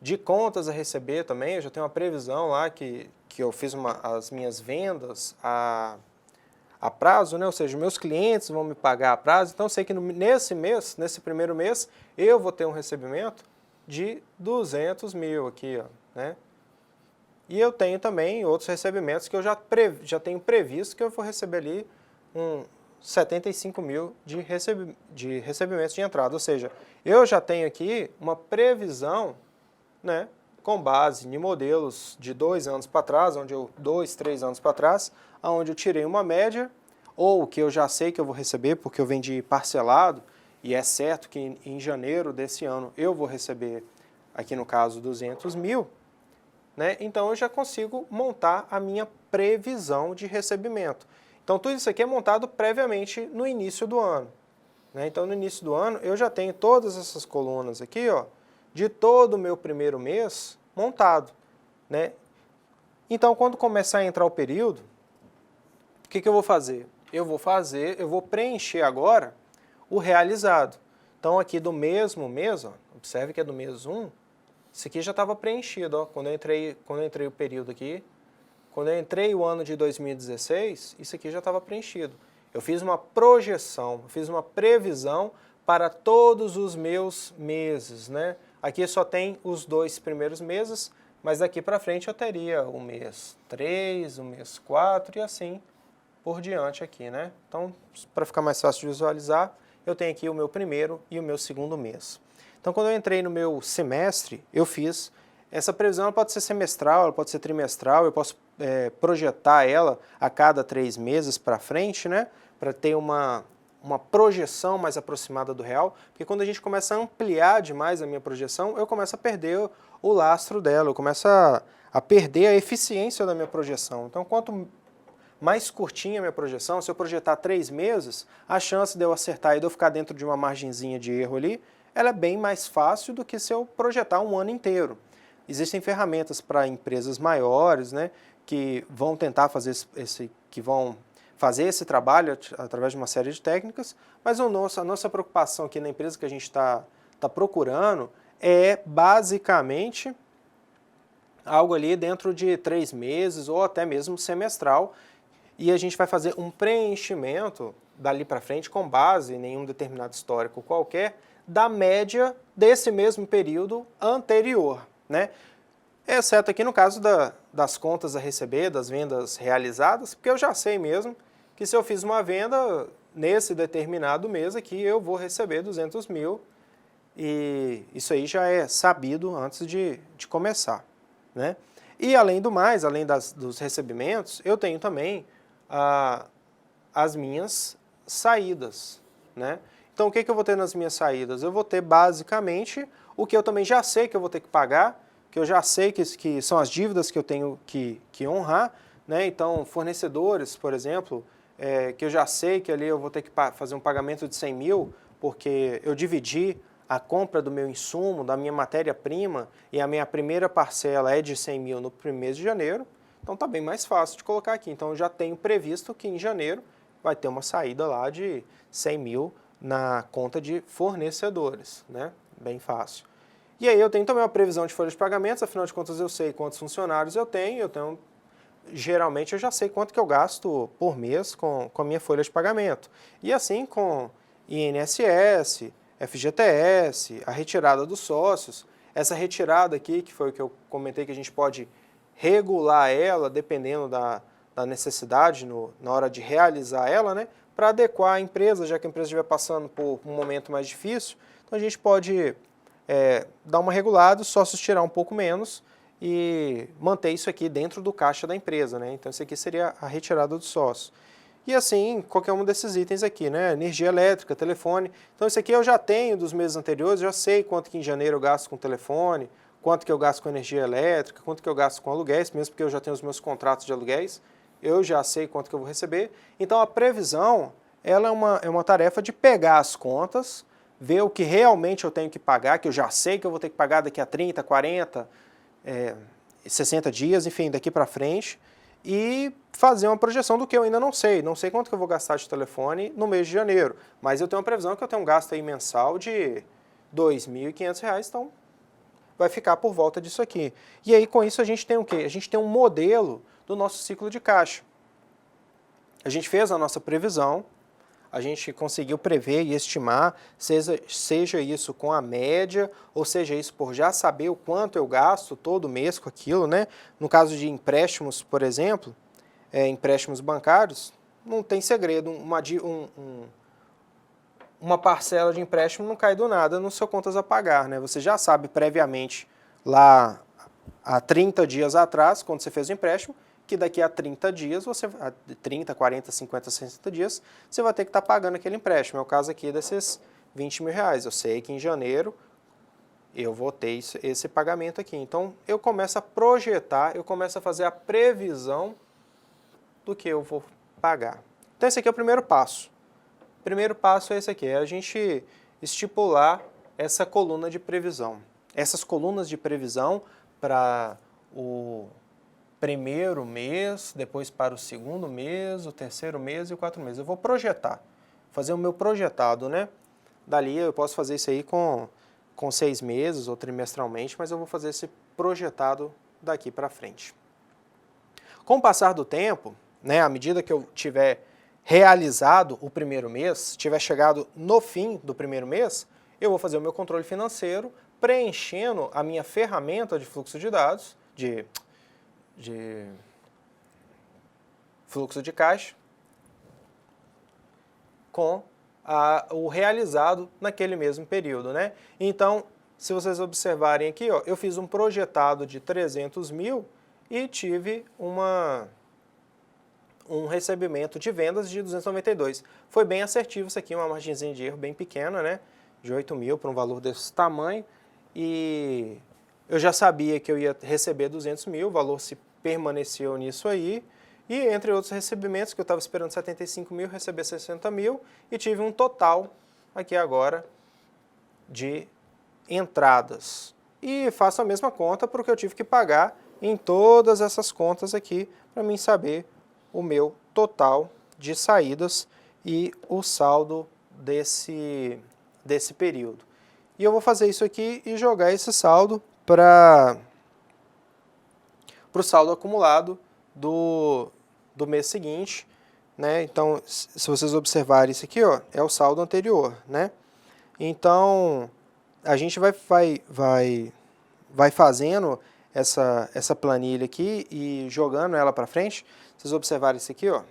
De contas a receber também, eu já tenho uma previsão lá que eu fiz as minhas vendas a prazo, né? Ou seja, meus clientes vão me pagar a prazo, então eu sei que nesse mês, nesse primeiro mês, eu vou ter um recebimento de 200 mil aqui, ó, né? E eu tenho também outros recebimentos que eu já tenho previsto que eu vou receber ali 75 mil de recebimentos de entrada, ou seja, eu já tenho aqui uma previsão, né, com base em modelos de 2 anos para trás, 3 anos para trás, onde eu tirei uma média, ou que eu já sei que eu vou receber porque eu vendi parcelado, e é certo que em janeiro desse ano eu vou receber, aqui no caso, 200 mil, né? Então eu já consigo montar a minha previsão de recebimento. Então tudo isso aqui é montado previamente no início do ano, né? Então no início do ano eu já tenho todas essas colunas aqui, ó, de todo o meu primeiro mês montado, né? Então quando começar a entrar o período, o que eu vou fazer? Eu vou preencher agora o realizado. Então aqui do mesmo mês, ó, observe que é do mês 1, isso aqui já estava preenchido, ó, quando eu entrei o período aqui, quando eu entrei o ano de 2016, isso aqui já estava preenchido. Eu fiz uma projeção, fiz uma previsão para todos os meus meses, né? Aqui só tem os 2 primeiros meses, mas daqui para frente eu teria o mês 3, o mês 4 e assim por diante aqui, né? Então, para ficar mais fácil de visualizar, eu tenho aqui o meu primeiro e o meu segundo mês. Então, quando eu entrei no meu semestre, eu fiz essa previsão. Ela pode ser semestral, ela pode ser trimestral, eu posso projetar ela a cada 3 meses para frente, né? Para ter uma projeção mais aproximada do real, porque quando a gente começa a ampliar demais a minha projeção, eu começo a perder o lastro dela, eu começo a perder a eficiência da minha projeção. Então, quanto mais curtinha a minha projeção, se eu projetar 3 meses, a chance de eu acertar e de eu ficar dentro de uma margenzinha de erro ali, ela é bem mais fácil do que se eu projetar um ano inteiro. Existem ferramentas para empresas maiores, né, que vão tentar fazer esse trabalho através de uma série de técnicas, mas a nossa preocupação aqui na empresa que a gente está procurando é basicamente algo ali dentro de 3 meses ou até mesmo semestral, e a gente vai fazer um preenchimento dali para frente com base em nenhum determinado histórico qualquer da média desse mesmo período anterior, né? Exceto aqui no caso das contas a receber, das vendas realizadas, porque eu já sei mesmo que se eu fiz uma venda nesse determinado mês aqui, eu vou receber 200 mil, e isso aí já é sabido antes de começar, né? E além do mais, além dos recebimentos, eu tenho também as minhas saídas, né? Então o que eu vou ter nas minhas saídas? Eu vou ter basicamente o que eu também já sei que eu vou ter que pagar, que eu já sei que são as dívidas que eu tenho que honrar, né? Então fornecedores, por exemplo, que eu já sei que ali eu vou ter que fazer um pagamento de 100 mil, porque eu dividi a compra do meu insumo, da minha matéria-prima, e a minha primeira parcela é de 100 mil no primeiro mês de janeiro, então está bem mais fácil de colocar aqui. Então eu já tenho previsto que em janeiro vai ter uma saída lá de 100 mil na conta de fornecedores, né? Bem fácil. E aí eu tenho também uma previsão de folha de pagamentos, afinal de contas eu sei quantos funcionários eu tenho, geralmente eu já sei quanto que eu gasto por mês com a minha folha de pagamento. E assim com INSS, FGTS, a retirada dos sócios, essa retirada aqui, que foi o que eu comentei que a gente pode regular ela, dependendo da necessidade na hora de realizar ela, né, para adequar a empresa, já que a empresa estiver passando por um momento mais difícil, então a gente pode dar uma regulada, os sócios tirar um pouco menos e manter isso aqui dentro do caixa da empresa, né? Então isso aqui seria a retirada dos sócios. E assim, qualquer um desses itens aqui, né? Energia elétrica, telefone. Então isso aqui eu já tenho dos meses anteriores, já sei quanto que em janeiro eu gasto com telefone, quanto que eu gasto com energia elétrica, quanto que eu gasto com aluguéis, mesmo porque eu já tenho os meus contratos de aluguéis, eu já sei quanto que eu vou receber. Então a previsão, ela é uma tarefa de pegar as contas, ver o que realmente eu tenho que pagar, que eu já sei que eu vou ter que pagar daqui a 30, 40, 60 dias, enfim, daqui para frente, e fazer uma projeção do que eu ainda não sei. Não sei quanto que eu vou gastar de telefone no mês de janeiro, mas eu tenho uma previsão que eu tenho um gasto aí mensal de R$ 2.500, então vai ficar por volta disso aqui. E aí com isso a gente tem o quê? A gente tem um modelo do nosso ciclo de caixa. A gente fez a nossa previsão, a gente conseguiu prever e estimar, seja isso com a média, ou seja isso por já saber o quanto eu gasto todo mês com aquilo, né? No caso de empréstimos, por exemplo, empréstimos bancários, não tem segredo, uma parcela de empréstimo não cai do nada no seu contas a pagar, né? Você já sabe previamente lá há 30 dias atrás, quando você fez o empréstimo, que daqui a 30 dias, 30, 40, 50, 60 dias, você vai ter que estar pagando aquele empréstimo. É o caso aqui desses R$ 20 mil. Eu sei que em janeiro eu vou ter esse pagamento aqui. Então, eu começo a projetar, eu começo a fazer a previsão do que eu vou pagar. Então, esse aqui é o primeiro passo. O primeiro passo é esse aqui, é a gente estipular essa coluna de previsão. Essas colunas de previsão para o primeiro mês, depois para o segundo mês, o terceiro mês e o quarto mês. Eu vou projetar, fazer o meu projetado, né? Dali eu posso fazer isso aí com 6 meses ou trimestralmente, mas eu vou fazer esse projetado daqui para frente. Com o passar do tempo, né, à medida que eu tiver realizado o primeiro mês, tiver chegado no fim do primeiro mês, eu vou fazer o meu controle financeiro, preenchendo a minha ferramenta de fluxo de dados, de fluxo de caixa, com o realizado naquele mesmo período, né? Então, se vocês observarem aqui, ó, eu fiz um projetado de 300 mil e tive um recebimento de vendas de 292. Foi bem assertivo isso aqui, uma margenzinha de erro bem pequena, né? De 8 mil para um valor desse tamanho, e eu já sabia que eu ia receber 200 mil, o valor se permaneceu nisso aí, e entre outros recebimentos, que eu estava esperando 75 mil, recebi 60 mil, e tive um total aqui agora de entradas. E faço a mesma conta porque eu tive que pagar em todas essas contas aqui, para mim saber o meu total de saídas e o saldo desse período. E eu vou fazer isso aqui e jogar esse saldo para para o saldo acumulado do mês seguinte, né? Então, se vocês observarem isso aqui, ó, é o saldo anterior, né? Então, a gente vai fazendo essa planilha aqui e jogando ela para frente. Vocês observarem isso aqui, ó,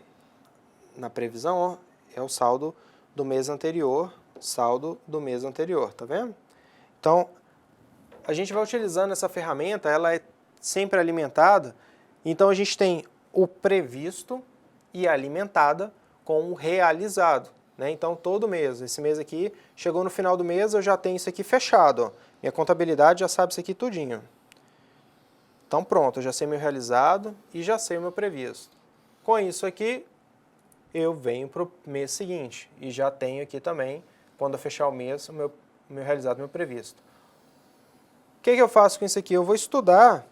na previsão, ó, é o saldo do mês anterior, saldo do mês anterior, tá vendo? Então, a gente vai utilizando essa ferramenta, ela é sempre alimentada, então a gente tem o previsto e alimentada com o realizado, né? Então, todo mês, esse mês aqui, chegou no final do mês, eu já tenho isso aqui fechado, ó. Minha contabilidade já sabe isso aqui tudinho. Então, pronto, eu já sei meu realizado e já sei o meu previsto. Com isso aqui, eu venho para o mês seguinte e já tenho aqui também, quando eu fechar o mês, o meu realizado e o meu previsto. O que eu faço com isso aqui? Eu vou estudar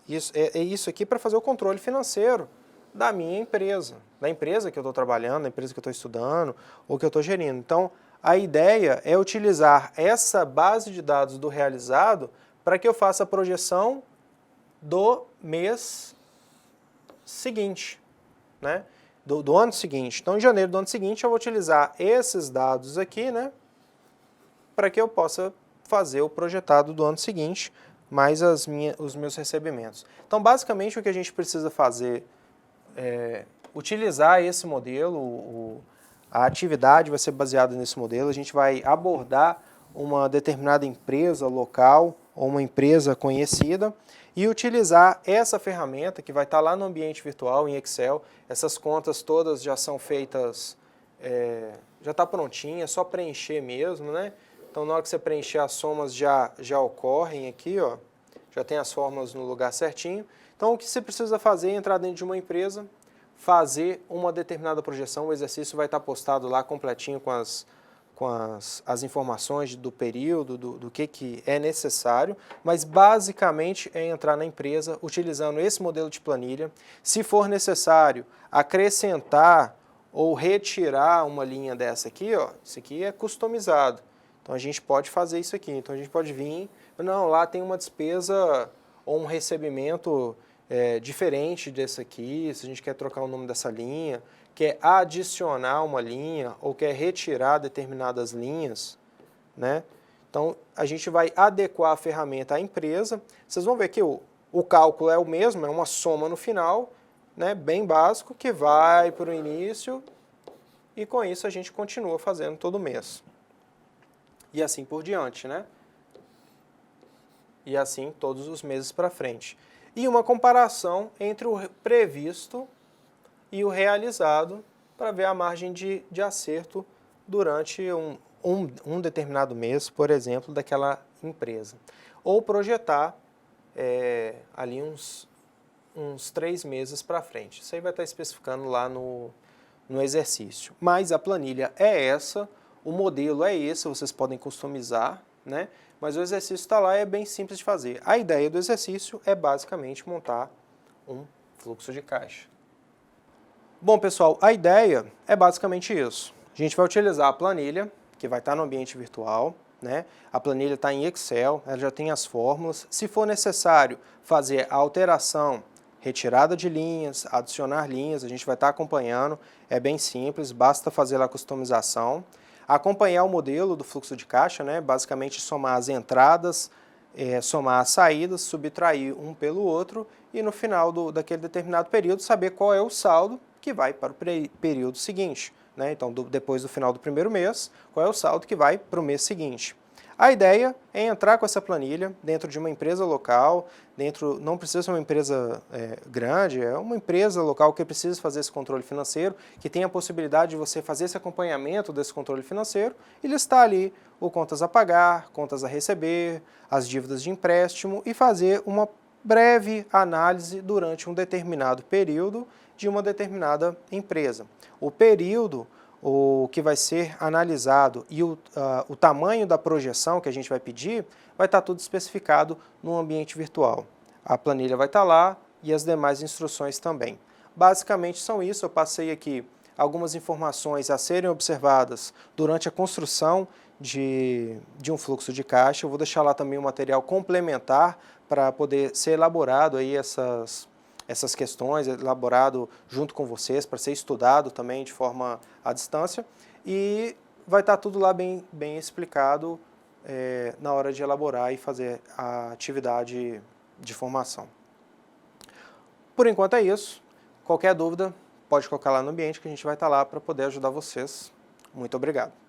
isso aqui para fazer o controle financeiro da minha empresa, da empresa que eu estou trabalhando, da empresa que eu estou estudando ou que eu estou gerindo. Então, a ideia é utilizar essa base de dados do realizado para que eu faça a projeção do mês seguinte, né? Do ano seguinte. Então, em janeiro do ano seguinte, eu vou utilizar esses dados aqui, né, para que eu possa fazer o projetado do ano seguinte, mais os meus recebimentos. Então, basicamente, o que a gente precisa fazer é utilizar esse modelo, a atividade vai ser baseada nesse modelo, a gente vai abordar uma determinada empresa local ou uma empresa conhecida e utilizar essa ferramenta que vai estar lá no ambiente virtual, em Excel. Essas contas todas já são feitas, já está prontinha, é só preencher mesmo, né? Então, na hora que você preencher, as somas já ocorrem aqui, ó, já tem as fórmulas no lugar certinho. Então, o que você precisa fazer é entrar dentro de uma empresa, fazer uma determinada projeção, o exercício vai estar postado lá completinho com as informações do período, do que é necessário, mas basicamente é entrar na empresa utilizando esse modelo de planilha. Se for necessário acrescentar ou retirar uma linha dessa aqui, ó, isso aqui é customizado. Então a gente pode fazer isso aqui. Então a gente pode vir, não, lá tem uma despesa ou um recebimento diferente desse aqui, se a gente quer trocar o nome dessa linha, quer adicionar uma linha ou quer retirar determinadas linhas, né? Então, a gente vai adequar a ferramenta à empresa. Vocês vão ver que o cálculo é o mesmo, é uma soma no final, né, bem básico, que vai para o início e com isso a gente continua fazendo todo mês. E assim por diante, né? E assim todos os meses para frente. E uma comparação entre o previsto e o realizado para ver a margem de acerto durante um determinado mês, por exemplo, daquela empresa. Ou projetar ali uns 3 meses para frente. Isso aí vai estar especificando lá no exercício. Mas a planilha é essa, o modelo é esse, vocês podem customizar, né? Mas o exercício está lá, é bem simples de fazer. A ideia do exercício é basicamente montar um fluxo de caixa. Bom, pessoal, a ideia é basicamente isso. A gente vai utilizar a planilha, que vai estar no ambiente virtual, né? A planilha está em Excel, ela já tem as fórmulas. Se for necessário fazer a alteração, retirada de linhas, adicionar linhas, a gente vai estar acompanhando, é bem simples, basta fazer a customização. Acompanhar o modelo do fluxo de caixa, né? Basicamente somar as entradas, somar as saídas, subtrair um pelo outro e no final daquele determinado período saber qual é o saldo que vai para o período seguinte, né? Então, depois do final do primeiro mês, qual é o saldo que vai para o mês seguinte. A ideia é entrar com essa planilha dentro de uma empresa local, não precisa ser uma empresa grande, é uma empresa local que precisa fazer esse controle financeiro, que tem a possibilidade de você fazer esse acompanhamento desse controle financeiro e listar ali o contas a pagar, contas a receber, as dívidas de empréstimo e fazer uma breve análise durante um determinado período de uma determinada empresa. O período o que vai ser analisado e o tamanho da projeção que a gente vai pedir, vai estar tudo especificado no ambiente virtual. A planilha vai estar lá e as demais instruções também. Basicamente são isso, eu passei aqui algumas informações a serem observadas durante a construção de um fluxo de caixa. Eu vou deixar lá também um material complementar para poder ser elaborado aí essas questões, elaborado junto com vocês, para ser estudado também de forma à distância. E vai estar tudo lá bem explicado na hora de elaborar e fazer a atividade de formação. Por enquanto é isso. Qualquer dúvida, pode colocar lá no ambiente que a gente vai estar lá para poder ajudar vocês. Muito obrigado.